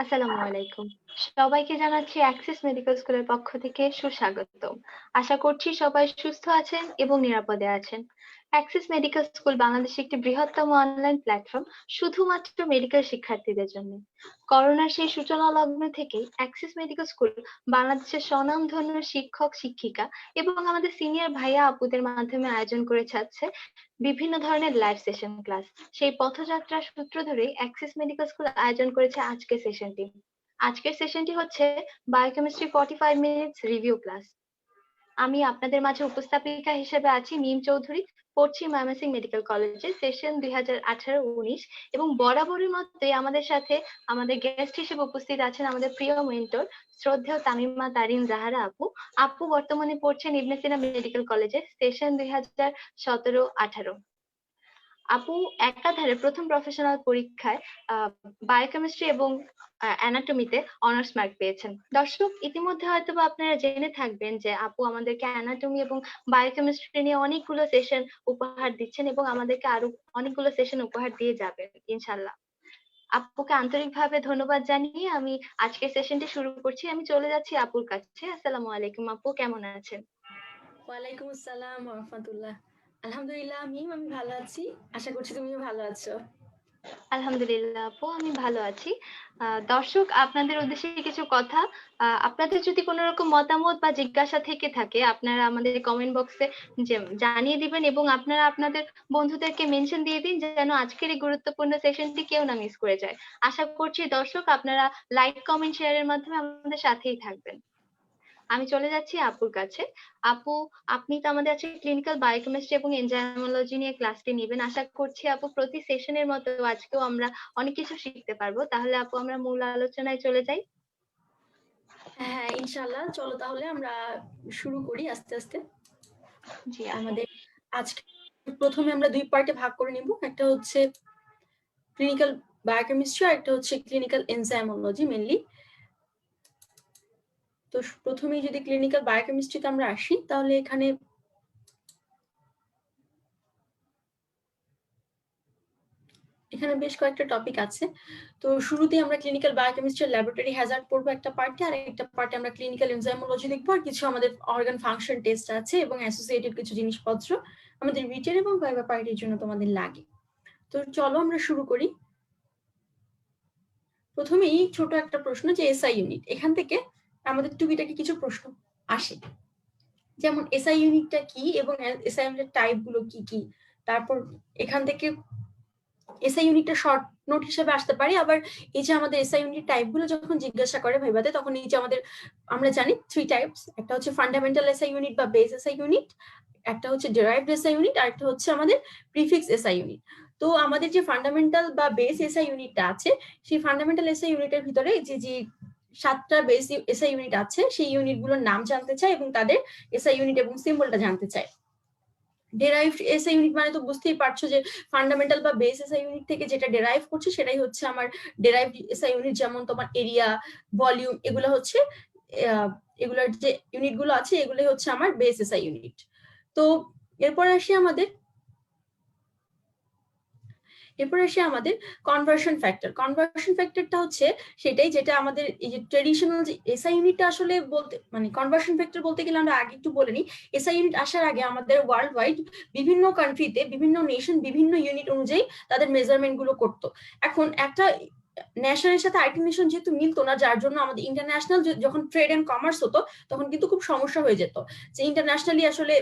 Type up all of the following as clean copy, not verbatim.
আসসালামু আলাইকুম। সবাইকে জানাচ্ছি অ্যাক্সিস মেডিকেল স্কুলের পক্ষ থেকে সুস্বাগতম। আশা করছি সবাই সুস্থ আছেন এবং নিরাপদে আছেন। অ্যাক্সিস মেডিকেল স্কুল বাংলাদেশের একটি বৃহত্তম অনলাইন প্ল্যাটফর্ম শুধুমাত্র মেডিকেল শিক্ষার্থীদের জন্য। করোনার সেই সূচনা লগ্ন থেকেই অ্যাক্সিস মেডিকেল স্কুল বাংলাদেশের স্বনামধন্য শিক্ষক শিক্ষিকা এবং আমাদের সিনিয়র ভাইয়া আপুদের মাধ্যমে আয়োজন করে যাচ্ছে বিভিন্ন ধরনের লাইভ সেশন ক্লাস। সেই পথযাত্রার সূত্র ধরেই অ্যাক্সিস মেডিকেল স্কুল আয়োজন করেছে আজকের সেশনটি। আজকের সেশনটি হচ্ছে বায়োকেমিস্ট্রি 45 মিনিটস রিভিউ ক্লাস। আমি আপনাদের মাঝে উপস্থাপিকা হিসেবে আছি মিম চৌধুরী, পড়ছি ময়মনসিংহ মেডিকেল কলেজে সেশন 2018-19 এবং বরাবরের মতোই আমাদের সাথে আমাদের গেস্ট হিসেবে উপস্থিত আছেন আমাদের প্রিয় মেন্টর শ্রদ্ধেয় তামিমা তারিন জাহারা আপু। আপু বর্তমানে পড়ছেন ইবনে সিনা মেডিকেল কলেজে সেশন 2017-18। আপু একাধারে প্রথম প্রফেশনাল পরীক্ষায় বায়োকেমিস্ট্রি এবং অ্যানাটমিতে অনার্স মার্ক পেয়েছেন। দর্শক ইতিমধ্যে হয়তোবা আপনারা জেনে থাকবেন যে আপু আমাদেরকে অ্যানাটমি এবং বায়োকেমিস্ট্রি নিয়ে অনেকগুলো সেশন উপহার দিচ্ছেন এবং আমাদেরকে আরো অনেকগুলো সেশন উপহার দিয়ে যাবেন ইনশাল্লাহ। আপুকে আন্তরিকভাবে ধন্যবাদ জানিয়ে আমি আজকের সেশনটি শুরু করছি। আমি চলে যাচ্ছি আপুর কাছে। আসসালামু আলাইকুম আপু, কেমন আছেন? ওয়ালাইকুম আসসালাম ওয়া রাহমাতুল্লাহ। আলহামদুলিল্লাহ আমি ভালো আছি। আশা করছি তুমিও ভালো আছো। আলহামদুলিল্লাহ আপু, আমি ভালো আছি। দর্শক আপনাদের উদ্দেশ্যে কিছু কথা। আপনাদের যদি কোনো রকম মতামত বা জিজ্ঞাসা থেকে থাকে আপনারা আমাদের কমেন্ট বক্সে জানিয়ে দিবেন এবং আপনারা আপনাদের বন্ধুদেরকে মেনশন দিয়ে দিন যেন আজকের এই গুরুত্বপূর্ণ সেশনটি কেউ না মিস করে যায়। আশা করছি দর্শক আপনারা লাইক কমেন্ট শেয়ারের মাধ্যমে আমাদের সাথেই থাকবেন। আমি চলে যাচ্ছি আপুর কাছে। আপু, আপনি তো আমাদের আজকে ক্লিনিক্যাল বায়োকেমিস্ট্রি এবং এনজাইমোলজি নিয়ে ক্লাসটি নেবেন। আশা করছি আপু প্রতি সেশনের মতো আজকেও আমরা অনেক কিছু শিখতে পারবো। তাহলে আপু আমরা মূল আলোচনায় চলে যাই। হ্যাঁ ইনশাআল্লাহ, চলো তাহলে আমরা শুরু করি আস্তে আস্তে। জি আপু। আমাদের আজকে প্রথমে আমরা দুই পার্টে ভাগ করে নিব। একটা হচ্ছে ক্লিনিক্যাল বায়োকেমিস্ট্রি আর একটা হচ্ছে ক্লিনিক্যাল এনজাইমোলজি মেইনলি। তো প্রথমেই যদি ক্লিনিক্যাল বায়োকেমিস্ট্রিতে আমরা আসি তাহলে এখানে বেশ কয়েকটা টপিক আছে। তো শুরুতেই আমরা ক্লিনিক্যাল বায়োকেমিস্ট্রির ল্যাবরেটরি হ্যাজার্ড পড়বো একটা পার্টে, আর একটা পার্টে আমরা ক্লিনিক্যাল এনজাইমোলজি দেখবো, আর কিছু আমাদের অর্গান ফাংশন টেস্ট আছে এবং অ্যাসোসিয়েটেড কিছু জিনিসপত্র আমাদের রিটেন এবং ভাইভা পার্টির জন্য তোমাদের লাগে। তো চলো আমরা শুরু করি। প্রথমেই ছোট একটা প্রশ্ন যে এসআই ইউনিট, এখান থেকে আমাদের টুকিটাকি কিছু প্রশ্ন আসে, যেমন এসআই ইউনিটটা কি এবং এসআই ইউনিটের টাইপ গুলো কি কি। তারপর এখান থেকে এসআই ইউনিটটা শর্ট নোট হিসেবে আসতে পারে। আবার এই যে আমাদের এসআই ইউনিট টাইপগুলো যখন জিজ্ঞাসা করে ভাইভাতে, তখন এই যে আমরা জানি 3 টাইপস, একটা হচ্ছে ফান্ডামেন্টাল এসআই ইউনিট বা বেস এসআই ইউনিট, একটা হচ্ছে ডেরাইভড এসআই ইউনিট, আর একটা হচ্ছে আমাদের প্রিফিক্স এসআই ইউনিট। তো আমাদের যে ফান্ডামেন্টাল বা বেস এসআই ইউনিটটা আছে, সেই ফান্ডামেন্টাল এসআই ইউনিটের ভিতরে যে 7টা বেস এসআই ইউনিট আছে, সেই ইউনিটগুলোর নাম জানতে চায় এবং তাদের এসআই ইউনিট এবং সিম্বলটা জানতে চায়। ডেরাইভড এসআই ইউনিট মানে তো বুঝতেই পারছো যে ফান্ডামেন্টাল বা বেস এসআই ইউনিট থেকে যেটা ডেরাইভ করছে সেটাই হচ্ছে আমার ডেরাইভড এসআই ইউনিট। যেমন তোমার এরিয়া, ভলিউম, এগুলো হচ্ছে এগুলোর যে ইউনিটগুলো আছে এগুলোই হচ্ছে আমার বেস এসআই ইউনিট। তো এরপর আসি আমাদের কনভার্সন ফ্যাক্টর। কনভার্সন ফ্যাক্টরটা হচ্ছে সেটাই যেটা আমাদের এই যে ট্রেডিশনাল যে এসআই ইউনিটটা আসলে বলতে, মানে কনভার্সন ফ্যাক্টর বলতে গেলে আমরা আগে একটু বলে নিই, এসআই ইউনিট আসার আগে আমাদের ওয়ার্ল্ড ওয়াইড বিভিন্ন কান্ট্রিতে বিভিন্ন নেশন বিভিন্ন ইউনিট অনুযায়ী তাদের মেজারমেন্ট গুলো করতো। এখন একটা ন্যাশনের সাথে আরেকটি নেশন যেহেতু মিলতো না, যার জন্য আমাদের ইন্টারন্যাশনাল যখন ট্রেড এন্ড কমার্স হতো তখন কিন্তু খুব সমস্যা হয়ে যেত, যে ইন্টারন্যাশনালি আসলে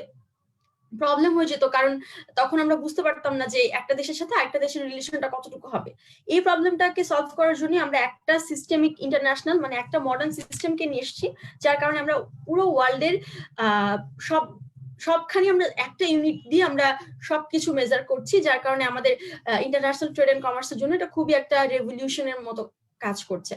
প্রবলেম হয়ে যেত, কারণ তখন আমরা বুঝতে পারতাম না যে একটা দেশের সাথে আরেকটা দেশের রিলেশনটা কতটুকু হবে। এই প্রবলেমটাকে সলভ করার জন্য আমরা একটা সিস্টেমিক ইন্টারন্যাশনাল মানে একটা মডার্ন সিস্টেমকে নিয়ে এসেছি, যার কারণে আমরা পুরো ওয়ার্ল্ডের সবখানি আমরা একটা ইউনিট দিয়ে আমরা সবকিছু মেজার করছি, যার কারণে আমাদের ইন্টারন্যাশনাল ট্রেড এন্ড কমার্সের জন্য এটা খুবই একটা রেভলিউশনের মতো কাজ করছে।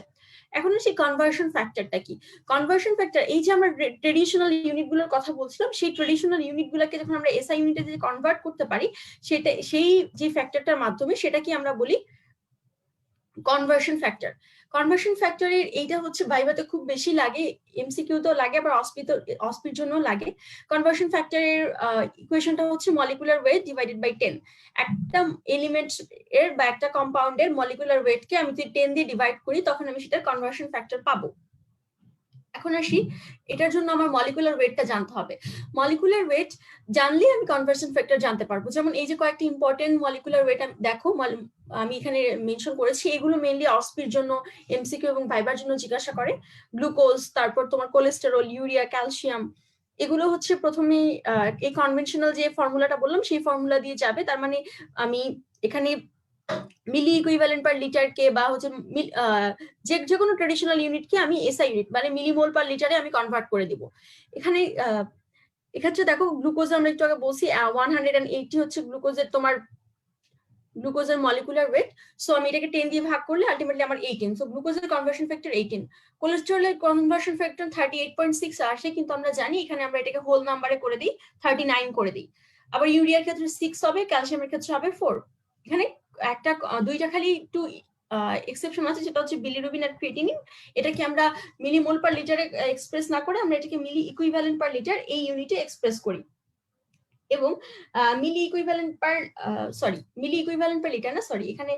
এখন সেই কনভার্সন ফ্যাক্টরটা কি? কনভার্সন ফ্যাক্টর, এই যে আমরা ট্রেডিশনাল ইউনিটগুলোর কথা বলছিলাম, সেই ট্রেডিশনাল ইউনিটগুলোকে যখন আমরা এসআই ইউনিটে যে কনভার্ট করতে পারি, সেই যে ফ্যাক্টরটার মাধ্যমে সেটা কি আমরা বলি কনভার্সন ফ্যাক্টর। কনভার্সন ফ্যাক্টরের এইটা হচ্ছে ভাইভাতে খুব বেশি লাগে, এমসিকিউতেও লাগে, আবার অসপির জন্য লাগে। কনভার্সন ফ্যাক্টরের ইকুয়েশনটা হচ্ছে মলিকুলার ওয়েট ডিভাইডেড বাই 10। একটা এলিমেন্ট এর বা একটা কম্পাউন্ডের মলিকুলার ওয়েটকে আমি যদি 10 দিয়ে ডিভাইড করি তখন আমি সেটার কনভার্সন ফ্যাক্টর পাবো। এখন আসি, এটার জন্য আমার মলিকুলার ওয়েটটা জানতে হবে। মলিকুলার ওয়েট জানলে আমি কনভার্সন ফ্যাক্টর জানতে পারবো। যেমন এই যে কয়েকটি ইম্পর্টেন্ট মলিকুলার ওয়েট দেখো আমি এখানে মেনশন করেছি, এগুলো মেইনলি অসপির জন্য, এমসিকিউ এবং ভাইবার জন্য জিজ্ঞাসা করে। গ্লুকোজ, তারপর তোমার কোলেস্টেরল, ইউরিয়া, ক্যালসিয়াম, এগুলো হচ্ছে প্রথমে এই কনভেনশনাল যে ফর্মুলাটা বললাম সেই ফর্মুলা দিয়ে যাবে। তার মানে আমি এখানে মিলি ইকুইভ্যালেন্ট পার লিটার কে বা হচ্ছে যে কোনো ট্রেডিশনাল ইউনিটকে আমি এসআই ইউনিট মানে মিলিমোল পার লিটারে আমি কনভার্ট করে দিব। এখানে এক্ষেত্রে দেখো গ্লুকোজ আমরা একটু আগে বলছি 180 হচ্ছে গ্লুকোজের মলিকুলার ওয়েট। সো আমি এটাকে 10 দিয়ে ভাগ করলে আলটিমেটলি আমার 18। সো গ্লুকোজের কনভার্সন ফ্যাক্টর 18। কোলেস্টেরলের কনভার্সন ফ্যাক্টর 38.6 আসে, কিন্তু আমরা জানি এখানে আমরা এটাকে হোল নাম্বারে করে দিই, 39 করে দিই। আবার ইউরিয়ার ক্ষেত্রে 6 হবে, ক্যালসিয়ামের ক্ষেত্রে হবে 4। এখানে দুইটা খালি একটু এক্সেপশন আছে, সেটা হচ্ছে বিলিরুবিন আর ক্রিয়েটিনিন। এটাকে আমরা মিলিমোল পার লিটারে এক্সপ্রেস না করে আমরা এটাকে মিলি ইকুইভ্যালেন্ট পার লিটার এই ইউনিটে এক্সপ্রেস করি। এবং মিলি ইকুইভ্যালেন্ট পার লিটার না, সরি, এখানে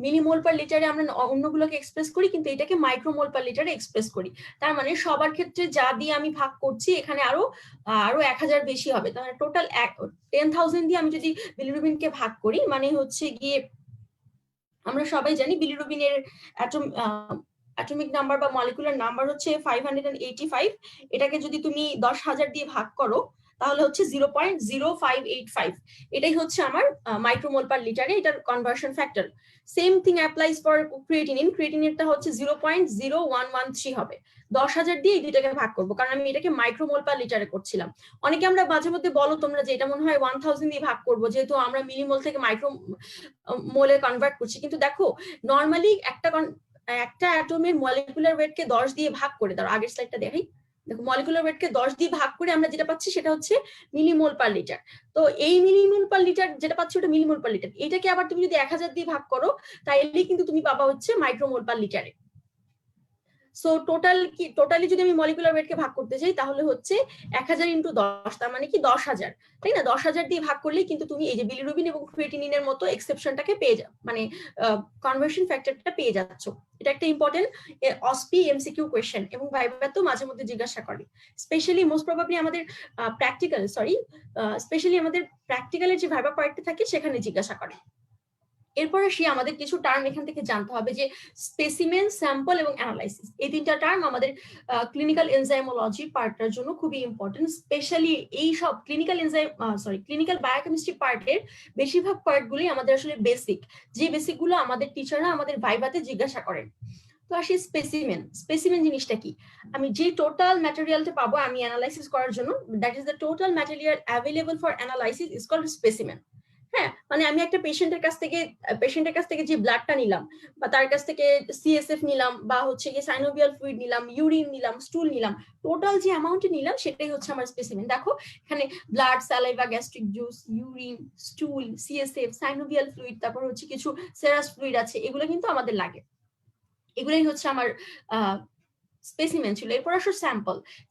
মিলিমোল পার লিটারে আমরা অন্যগুলোকে এক্সপ্রেস করি, কিন্তু এটাকে মাইক্রোমোল পার লিটারে এক্সপ্রেস করি। তার মানে সবার ক্ষেত্রে যা দিয়ে আমি ভাগ করছি এখানে আরো 1000 বেশি হবে। তাহলে টোটাল 10,000 দিয়ে আমি যদি বিলিরুবিনকে ভাগ করি, মানে হচ্ছে গিয়ে আমরা সবাই জানি বিলিরুবিনের অ্যাটমিক নাম্বার বা মলিকুলার নাম্বার হচ্ছে 585। এটাকে যদি তুমি 10,000 দিয়ে ভাগ করো তাহলে হচ্ছে 0.0585। এটাই হচ্ছে আমার মাইক্রোমোল পার লিটারে এটার conversion factor. Same thing applies for creatinine. ক্রিয়েটিনিনটা হচ্ছে 0.0113 হবে। 10,000 দিয়ে এই দুইটাকে ভাগ করবো, কারণ আমি এটাকে মাইক্রোমোল পার লিটারে করছিলাম। অনেকে আমরা মাঝে মধ্যে বলো তোমরা যে এটা মনে হয় 1000 দিয়ে ভাগ করবো, যেহেতু আমরা মিলিমোল থেকে মাইক্রো মোলে কনভার্ট করছি। কিন্তু দেখো নর্মালি একটা অ্যাটমের মলিকুলার ওয়েটকে 10 দিয়ে ভাগ করে দাও। আগের স্লাইডটা দেখাই, দেখো মলিকুলার ওয়েটকে 10 দিয়ে ভাগ করে আমরা যেটা পাচ্ছি সেটা হচ্ছে মিলিমোল পার লিটার। তো এই মিলিমোল পার লিটার যেটা পাচ্ছি ওটা মিলিমোল পার লিটার। এটাকে আবার তুমি যদি 1000 দিয়ে ভাগ করো তাইলে কিন্তু তুমি পাবা হচ্ছে মাইক্রোমোল পার লিটারে। সো টোটালি যদি আমি মলিকুলার ওয়েটকে ভাগ করতে চাই তাহলে হচ্ছে 1000 ইন্টু 10, তার মানে কি 10,000, তাই না? 10,000 দিয়ে ভাগ করলেই কিন্তু তুমি এই যে বিলিরুবিন এবং ক্রিয়েটিনিনের মতো এক্সেপশনটাকে পেয়ে যাও, মানে কনভার্সন ফ্যাক্টরটা পেয়ে যাচ্ছ। এটা একটা ইম্পর্টেন্ট অসপি এমসিকিউ কোয়েশ্চেন এবং ভাইভাতেও মাঝে মধ্যে জিজ্ঞাসা করে। স্পেশালি মোস্ট প্রবাবলি আমাদের প্র্যাকটিক্যালের যে ভাইভা পার্টটা থাকে সেখানে জিজ্ঞাসা করে। এরপর আসি, আমাদের কিছু টার্ম এখান থেকে জানতে হবে, যে স্পেসিমেন, স্যাম্পল এবং অ্যানালাইসিস। এই তিনটা টার্ম আমাদের ক্লিনিক্যাল এনজাইমোলজি পার্টটার জন্য খুবই ইম্পর্টেন্ট। স্পেশালি এই সব ক্লিনিক্যাল বায়োকেমিস্ট্রি পার্টের বেশিরভাগ পার্টগুলি আমাদের আসলে বেসিক, যে বেসিকগুলো আমাদের টিচাররা আমাদের ভাইভাতে জিজ্ঞাসা করেন। তো আসি স্পেসিমেন জিনিসটা কি? আমি যে টোটাল ম্যাটেরিয়ালটা পাবো আমি অ্যানালাইসিস করার জন্য, that is the total material available for analysis is called specimen. হ্যাঁ, মানে আমি একটা পেশেন্টের কাছ থেকে যে ব্লাডটা নিলাম বা তার কাছ থেকে সিএসএফ নিলাম বা হচ্ছে গিয়ে সাইনোভিয়াল ফ্লুইড নিলাম, ইউরিন নিলাম, স্টুল নিলাম, টোটাল যে অ্যামাউন্টে নিলাম সেটাই হচ্ছে আমার স্পেসিমেন। দেখো এখানে blood, saliva, gastric juice, urine, স্টুল, CSF, synovial fluid, তারপর হচ্ছে কিছু সেরাস ফ্লুইড আছে, এগুলো কিন্তু আমাদের লাগে। এগুলোই হচ্ছে আমার স্পেসিমেন ছিল। এরপর আসো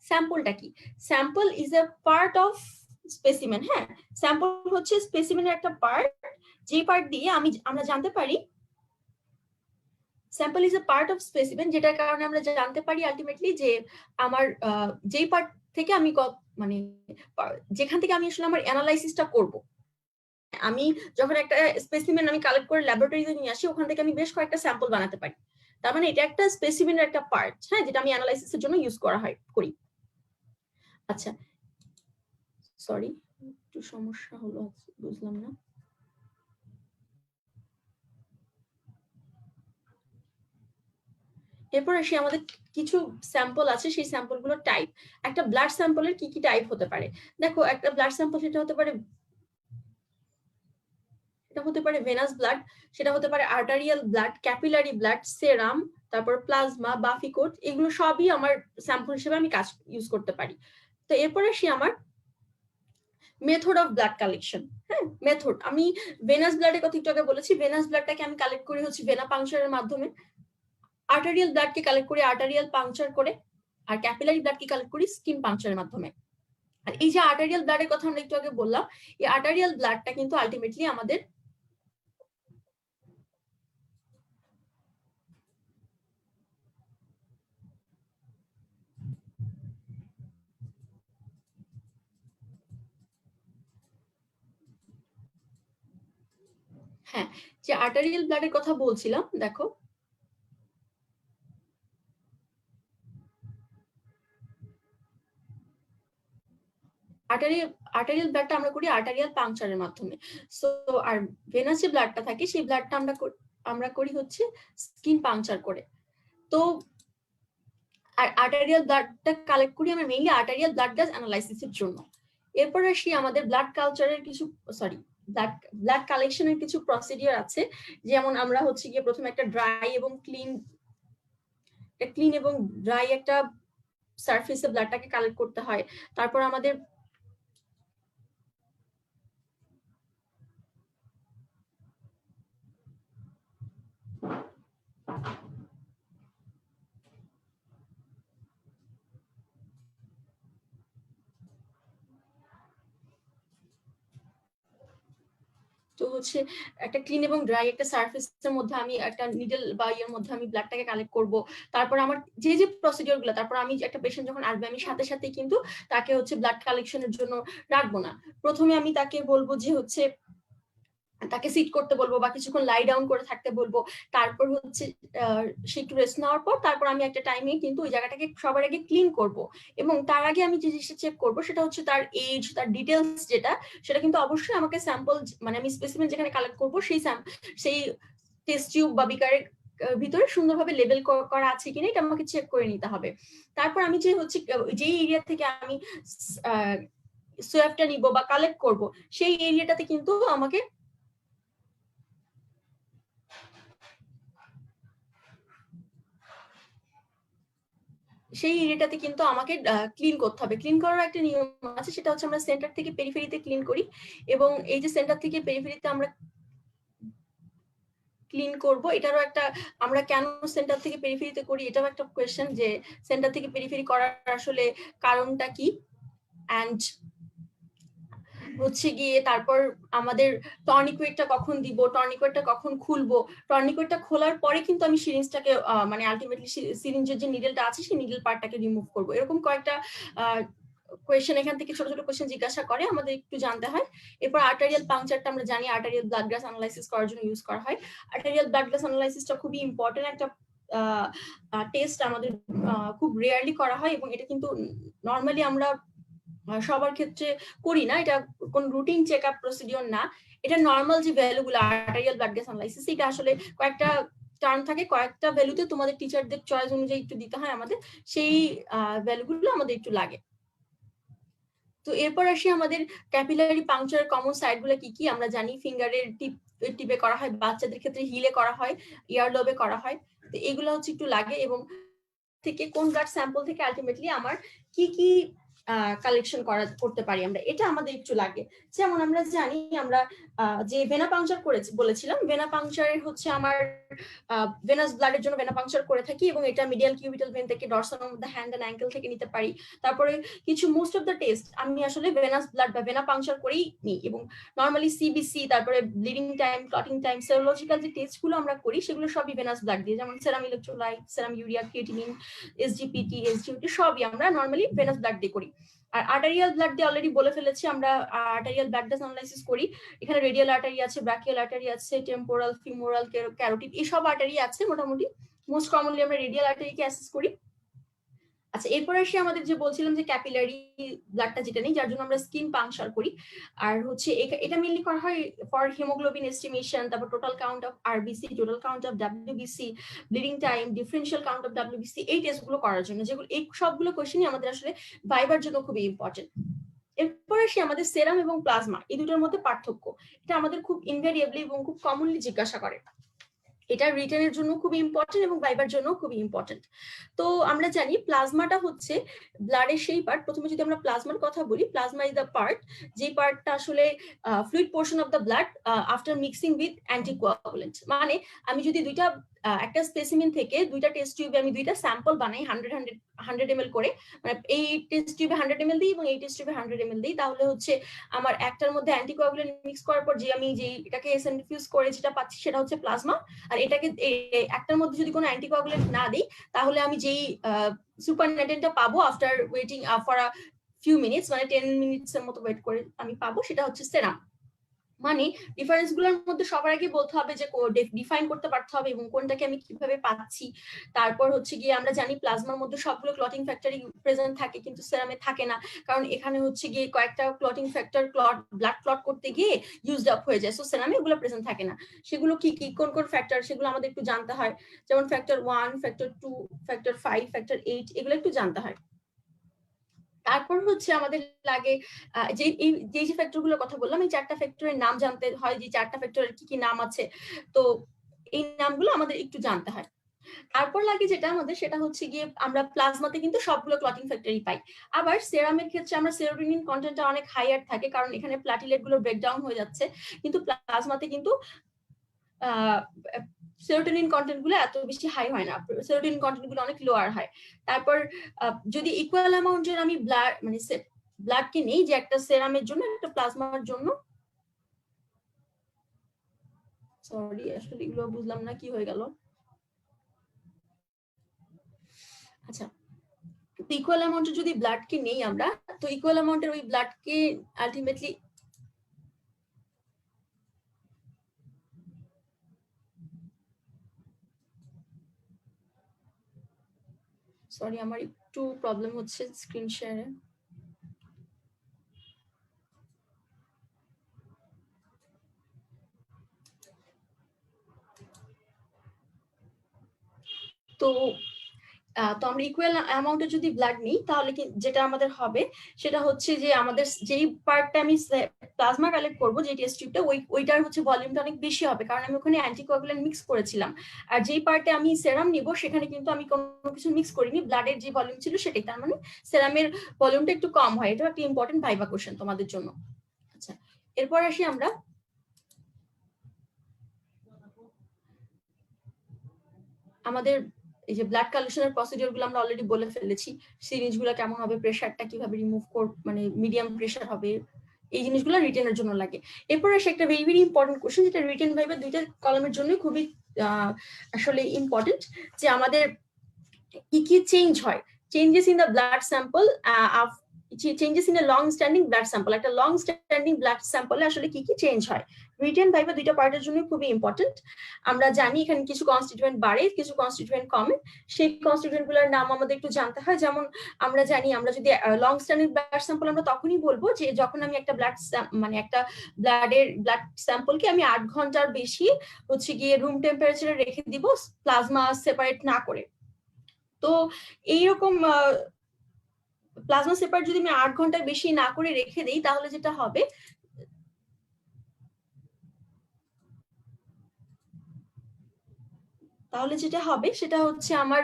স্যাম্পলটা কি? Sample is a part of specimen. হ্যাঁ, স্যাম্পল হচ্ছে স্পেসিমেনের একটা পার্ট, যে পার্ট দিয়ে আমরা জানতে পারি, sample is a part of specimen, যেটার কারণে আমরা জানতে পারি আলটিমেটলি যে আমার যেই পার্ট থেকে আমি মানে যেখান থেকে আমি আসলে আমার অ্যানালাইসিসটা করব। আমি যখন একটা স্পেসিমেন আমি কালেক্ট করে ল্যাবরেটরিতে নিয়ে আসি, ওখান থেকে আমি বেশ কয়েকটা স্যাম্পল বানাতে পারি। তার মানে এটা একটা স্পেসিমেনের একটা পার্ট, হ্যাঁ, যেটা আমি অ্যানালাইসিসের জন্য ইউজ করি। আচ্ছা, সরি একটু সমস্যা হলো, বুঝলাম না। এরপর আসি, আমাদের কিছু স্যাম্পল আছে, সেই স্যাম্পলগুলোর টাইপ। একটা ব্লাড স্যাম্পলের কি কি টাইপ হতে পারে? দেখো একটা ব্লাড স্যাম্পল সেটা হতে পারে ভেনাস ব্লাড, সেটা হতে পারে আর্টারিয়াল ব্লাড, ক্যাপিলারি ব্লাড, সেরাম, তারপর প্লাজমা, বাফিকোট, এগুলো সবই আমার স্যাম্পল হিসেবে আমি ইউজ করতে পারি। তো এরপর আসি আমার মেথড অফ ব্লাড কালেকশন। হ্যাঁ, মেথড, আমি ভেনাস ব্লাডের কথা একটু আগে বলেছি। ভেনাস ব্লাডটাকে আমি কালেক্ট করি হচ্ছে ভেনা পাংচারের মাধ্যমে, আর্টারিয়াল ব্লাডকে কালেক্ট করি আর্টারিয়াল পাংচার করে, আর ক্যাপিলারি ব্লাডকে কালেক্ট করি স্কিন পাংচারের মাধ্যমে। আর এই যে আর্টারিয়াল ব্লাডের কথা আমরা একটু আগে বললাম, এই আর্টারিয়াল ব্লাডটা কিন্তু আলটিমেটলি আমাদের হ্যাঁ, যে আর্টারিয়াল ব্লাডের কথা বলছিলাম, দেখো আর্টারিয়াল ব্লাডটা আমরা করি আর্টারিয়াল পাংচারের মাধ্যমে। সো আর ভেনাস যে ব্লাডটা থাকে সেই ব্লাডটা আমরা করি হচ্ছে স্কিন পাংচার করে। তো আর আর্টারিয়াল ব্লাডটা কালেক্ট করি আমরা মেইনলি আর্টারিয়াল ব্লাড গ্যাস অ্যানালাইসিসের জন্য। এরপর আসি আমাদের ব্লাড কালচারের কিছু ব্লাড কালেকশনের কিছু প্রসিডিওর আছে। যেমন আমরা হচ্ছে গিয়ে প্রথমে একটা ড্রাই এবং একটা সারফেসে ব্লাডটাকে কালেক্ট করতে হয়। তারপর আমাদের তো হচ্ছে একটা ক্লিন এবং ড্রাই একটা সারফেসের মধ্যে আমি একটা নিডল বা ইয়ের মধ্যে আমি ব্লাডটাকে কালেক্ট করব। তারপর আমার যে প্রসিডিওর গুলো, তারপর আমি একটা পেশেন্ট যখন আসবে আমি সাথে সাথে কিন্তু তাকে হচ্ছে ব্লাড কালেকশনের জন্য রাখবো না। প্রথমে আমি তাকে বলবো যে হচ্ছে তাকে সিট করতে বলবো বা কিছুক্ষণ লাই ডাউন করে থাকতে বলবো। তারপর হচ্ছে সে একটু রেস্ট নেওয়ার পর তারপর আমি একটা টাইমে কিন্তু ওই জায়গাটাকে সবার আগে ক্লিন করব। এবং তার আগে আমি যে জিনিসটা চেক করব সেটা হচ্ছে তার এজ, তার ডিটেলস যেটা, সেটা কিন্তু অবশ্যই আমাকে স্যাম্পল, মানে আমি স্পেসিমেন যেখানে কালেক্ট করবো সেই টেস্ট টিউব বা বিকারের ভিতরে সুন্দরভাবে লেবেল করা আছে কিনা এটা আমাকে চেক করে নিতে হবে। তারপর আমি যে হচ্ছে যেই এরিয়া থেকে আমি সোয়াবটা নিব বা কালেক্ট করব সেই এরিয়াটাতে কিন্তু আমাকে সেই এরিয়াটাতে কিন্তু আমাকে ক্লিন করতে হবে। ক্লিন করার একটা নিয়ম আছে, সেটা হচ্ছে আমরা সেন্টার থেকে পেরিফেরিতে ক্লিন করি। এবং এই যে সেন্টার থেকে পেরিফেরিতে আমরা ক্লিন করব, এটারও একটা, আমরা কেন সেন্টার থেকে পেরিফেরিতে করি এটাও একটা কোয়েশ্চেন, যে সেন্টার থেকে পেরিফেরি করার আসলে কারণটা কি। অ্যান্ড হচ্ছে গিয়ে তারপর আমাদের টর্নিকুয়েটটা কখন দিব, টর্নিকুয়েটটা কখন খুলবো, টর্নিকুয়েটটা খোলার পরে কিন্তু আমি সিরিঞ্জটাকে মানে আলটিমেটলি সিরিঞ্জের যে নিডেলটা আছে সেই নিডেল পার্টটাকে রিমুভ করব। এরকম কয়েকটা কোয়েশ্চেন এখান থেকে ছোট ছোট কোয়েশ্চেন জিজ্ঞাসা করে, আমাদের একটু জানতে হয়। এরপর আর্টারিয়াল পাংচারটা আমরা জানি আর্টারিয়াল ব্লাড গ্যাস অ্যানালাইসিস করার জন্য ইউজ করা হয়। আর্টারিয়াল ব্লাড গ্যাস অ্যানালাইসিসটা খুবই ইম্পর্টেন্ট একটা টেস্ট, আমাদের খুব রেয়ারলি করা হয় এবং এটা কিন্তু নর্মালি আমরা সবার ক্ষেত্রে করি না, এটা কোন রুটিন চেক আপ প্রসিডিওর না। এটা নর্মাল যে ভ্যালুগুলো আর্টারিয়াল ব্লাড গ্যাস অ্যানালাইসিস, এটা আসলে কয়েকটা টার্ম থাকে, কয়েকটা ভ্যালুতে তোমাদের টিচারদের চয়েস অনুযায়ী একটু দিতে হয় আমাদের, সেই ভ্যালুগুলো আমাদের একটু লাগে। তো এরপর আসি আমাদের ক্যাপিলারি পাংচার কমন সাইটগুলো কি কি। আমরা জানি ফিঙ্গারের টিপে করা হয়, বাচ্চাদের ক্ষেত্রে হিলে করা হয়, ইয়ারলোবে করা হয়। তো এগুলো হচ্ছে একটু লাগে। এবং থেকে কোন ব্লাড স্যাম্পল থেকে আলটিমেটলি আমার কি কি কালেকশন করতে পারি আমরা, এটা আমাদের একটু লাগে। যেমন আমরা জানি আমরা যে ভেনা পাংচার বলেছিলাম, ভেনা পাংচারের হচ্ছে আমার ভেনাস ব্লাডের জন্য ভেনা পাংচার করে থাকি এবং এটা মিডিয়াল কিউবিটাল ভেন থেকে, dorsal of the hand and ankle থেকে নিতে পারি। তারপরে কিছু মোস্ট অফ দ্য টেস্ট আমি আসলে ভেনাস ব্লাড বা ভেনা পাংচার করেই নিই। এবং নর্মালি সিবিসি, তারপরে bleeding time, clotting time, serological যে টেস্টগুলো আমরা করি সেগুলো সবই ভেনাস ব্লাড দিয়ে, যেমন সেরাম ইলেকট্রোলাইট, সেরাম ইউরিয়া, ক্রিয়েটিনিন, এসজিপিটি, এসজিওটি সবই আমরা নর্মালি ভেনাস ব্লাড দিয়ে করি। আর আর্টারিয়াল ব্লাড দিয়ে অলরেডি বলে ফেলেছি, আমরা আর্টারিয়াল ব্লাড গ্যাস অ্যানালাইসিস করি। এখানে রেডিয়াল আর্টারি আছে, ব্রাকিয়াল আর্টারি আছে, টেম্পোরাল, ফিমোরাল, ক্যারোটিড, এইসব আর্টারি আছে। মোটামুটি মোস্ট কমনলি আমরা রেডিয়াল আর্টারিকে অ্যাসেস করি। আচ্ছা, এরপর আসি আমাদের যে বলছিলাম যে ক্যাপিলারি ব্লাডটা যেটা নেই, যার জন্য আমরা স্কিন পাংচার করি। আর হচ্ছে এটা মেইনলি করা হয় ফর হিমোগ্লোবিন এস্টিমেশন, তারপর total count of RBC, total count of WBC, bleeding time, differential count of WBC, এই টেস্টগুলো করার জন্য, যেগুলো এই সবগুলো কোশ্চেনই আমাদের আসলে ভাইবার জন্য খুবই ইম্পর্টেন্ট। এরপর আসি আমাদের সেরাম এবং প্লাজমা, এই দুটোর মধ্যে পার্থক্য। এটা আমাদের খুব ইনভেরিয়েবলি এবং খুব কমনলি জিজ্ঞাসা করে। এটা রিটেনের জন্য খুবই ইম্পর্টেন্ট এবং ভাইবার জন্য খুবই ইম্পর্টেন্ট। তো আমরা জানি প্লাজমাটা হচ্ছে ব্লাডের সেই পার্ট। প্রথমে যদি আমরা প্লাজমার কথা বলি, প্লাজমা ইজ দ্য পার্ট যে পার্টটা আসলে fluid portion of the blood after mixing with anticoagulant. মানে আমি যদি একটা স্পেসিমেন থেকে দুইটা টেস্ট টিউবে আমি দুইটা স্যাম্পল বানাই 100 ml করে, মানে এই টেস্ট টিউবে 100 ml দিই এবং এই টেস্ট টিউবে 100 ml দিই, তাহলে হচ্ছে আমার একটার মধ্যে অ্যান্টিকোয়াগুলেন্ট মিক্স করার পর যে আমি যে এটাকে সেন্ট্রিফিউজ করে যেটা পাচ্ছি সেটা হচ্ছে প্লাজমা। আর এটাকে একটার মধ্যে যদি কোনো অ্যান্টিকোয়াগুলেন্ট না দিই তাহলে আমি যেই সুপারনেটেনটা পাবো after waiting for a few minutes, মানে 10 মিনিটস এর মতো ওয়েট করে আমি পাবো, সেটা হচ্ছে সেরাম। মানে ডিফারেন্স গুলোর মধ্যে সবার আগে বলতে হবে যে ডিফাইন করতে পারতে হবে এবং কোনটাকে আমি কিভাবে পাচ্ছি। তারপর হচ্ছে গিয়ে আমরা জানি প্লাজমার মধ্যে সবগুলো ক্লটিং ফ্যাক্টরই প্রেজেন্ট থাকে, কিন্তু সেরামে থাকে না, কারণ এখানে হচ্ছে গিয়ে কয়েকটা ক্লটিং ফ্যাক্টর ব্লাড ক্লট করতে গিয়ে ইউজড আপ হয়ে যায়। সো সেরামে এগুলো প্রেজেন্ট থাকে না। সেগুলো কি কি, কোন কোন ফ্যাক্টর, সেগুলো আমাদের একটু জানতে হয়। যেমন ফ্যাক্টর 1, ফ্যাক্টর 2, ফ্যাক্টর 5, ফ্যাক্টর 8, এগুলো একটু জানতে হয়। তারপর হচ্ছে আমাদের লাগে যে ফ্যাক্টর গুলোর কথা বললাম, এই 4টা ফ্যাক্টরের নাম জানতে হয়, যে 4টা ফ্যাক্টরের কি কি নাম আছে, তো এই নামগুলো আমাদের একটু জানতে হয়। তারপর লাগে যেটা আমাদের, সেটা হচ্ছে গিয়ে আমরা প্লাজমাতে কিন্তু সবগুলো ক্লটিং ফ্যাক্টরই পাই। আবার সেরামের ক্ষেত্রে আমরা সেরোটোনিন কন্টেন্টটা অনেক হাইয়ার থাকে, কারণ এখানে প্লাটিলেট গুলো ব্রেকডাউন হয়ে যাচ্ছে, কিন্তু প্লাজমাতে কিন্তু সেরোটোনিন কন্টেন্ট গুলো এত বেশি হাই হয় না, সেরোটোনিন কন্টেন্ট গুলো অনেক লোয়ার হয়। তারপর যদি ইকুয়াল অ্যামাউন্টের আমি ব্লাডকে নেই, যে একটা সেরামের জন্য একটা প্লাজমার জন্য, সরি আসলে এগুলো বুঝলাম না কি হয়ে গেল। আচ্ছা, ইকুয়াল অ্যামাউন্টের যদি ব্লাডকে নেই আমরা, তো ইকুয়াল অ্যামাউন্টের ওই ব্লাডকে আলটিমেটলি, সরি আমার একটু প্রবলেম হচ্ছে স্ক্রিন শেয়ারে। তো আমরা ইকুয়াল অ্যামাউন্টে যদি ব্লাড নিই, তাহলে যেটা আমাদের হবে সেটা হচ্ছে যে আমাদের যেই পার্টটা আমি প্লাজমা কালেক্ট করবো, যে টেস্ট টিউবটা, ওইটার হচ্ছে ভলিউমটা অনেক বেশি হবে, কারণ আমি ওখানে অ্যান্টিকোয়াগুলেন্ট মিক্স করেছিলাম। আর যেই পার্টে আমি সেরাম নিব সেখানে কিন্তু আমি কোনো কিছু মিক্স করিনি, ব্লাডের যে ভলিউম ছিল সেটাই, তার মানে সেরামের ভলিউমটা একটু কম হয়। এটা একটা ইম্পর্টেন্ট ভাইবা কোশ্চেন তোমাদের জন্য। আচ্ছা, এরপর আসি আমরা আমাদের এই যে ব্লাড কালেকশনের প্রসিডিওর গুলো আমরা অলরেডি বলে ফেলেছি। সিরিঞ্জ গুলো কেমন হবে, প্রেসারটা কিভাবে রিমুভ মানে মিডিয়াম প্রেসার হবে, এই জিনিসগুলো রিটেনের জন্য লাগে। এরপর আসে একটা ভেরি ভেরি ইম্পর্টেন্ট কোশ্চেন, যেটা রিটেন ভাইবা দুইটা কলামের জন্য খুবই আসলে ইম্পর্টেন্ট, যে আমাদের কি কি চেঞ্জ হয়, changes in the blood sample, changes in a long standing blood sample. একটা লং স্ট্যান্ডিং ব্লাড স্যাম্পলে আসলে কি কি চেঞ্জ হয়। রিটেন ভাইবা দুইটা পার্টের জন্য খুবই ইম্পর্টেন্ট। আমরা জানি এখানে কিছু কনস্টিটিউয়েন্ট বাড়ে, কিছু কনস্টিটিউয়েন্ট কমে, সেই কনস্টিটিউয়েন্ট গুলোর নাম আমাদের একটু জানতে হয়। যেমন আমরা জানি, আমরা যদি লং স্ট্যান্ডিং ব্লাড স্যাম্পল, আমরা তখনই বলবো যে যখন আমি একটা একটা ব্লাড স্যাম্পলকে আমি 8 ঘন্টার বেশি হচ্ছে গিয়ে রুম টেম্পারেচারে রেখে দিব, প্লাজমা সেপারেট না করে। তো এইরকম প্লাজমা সেপারেট যদি আমি 8 ঘন্টার বেশি না করে রেখে দিই, তাহলে যেটা হবে, সেটা হচ্ছে আমার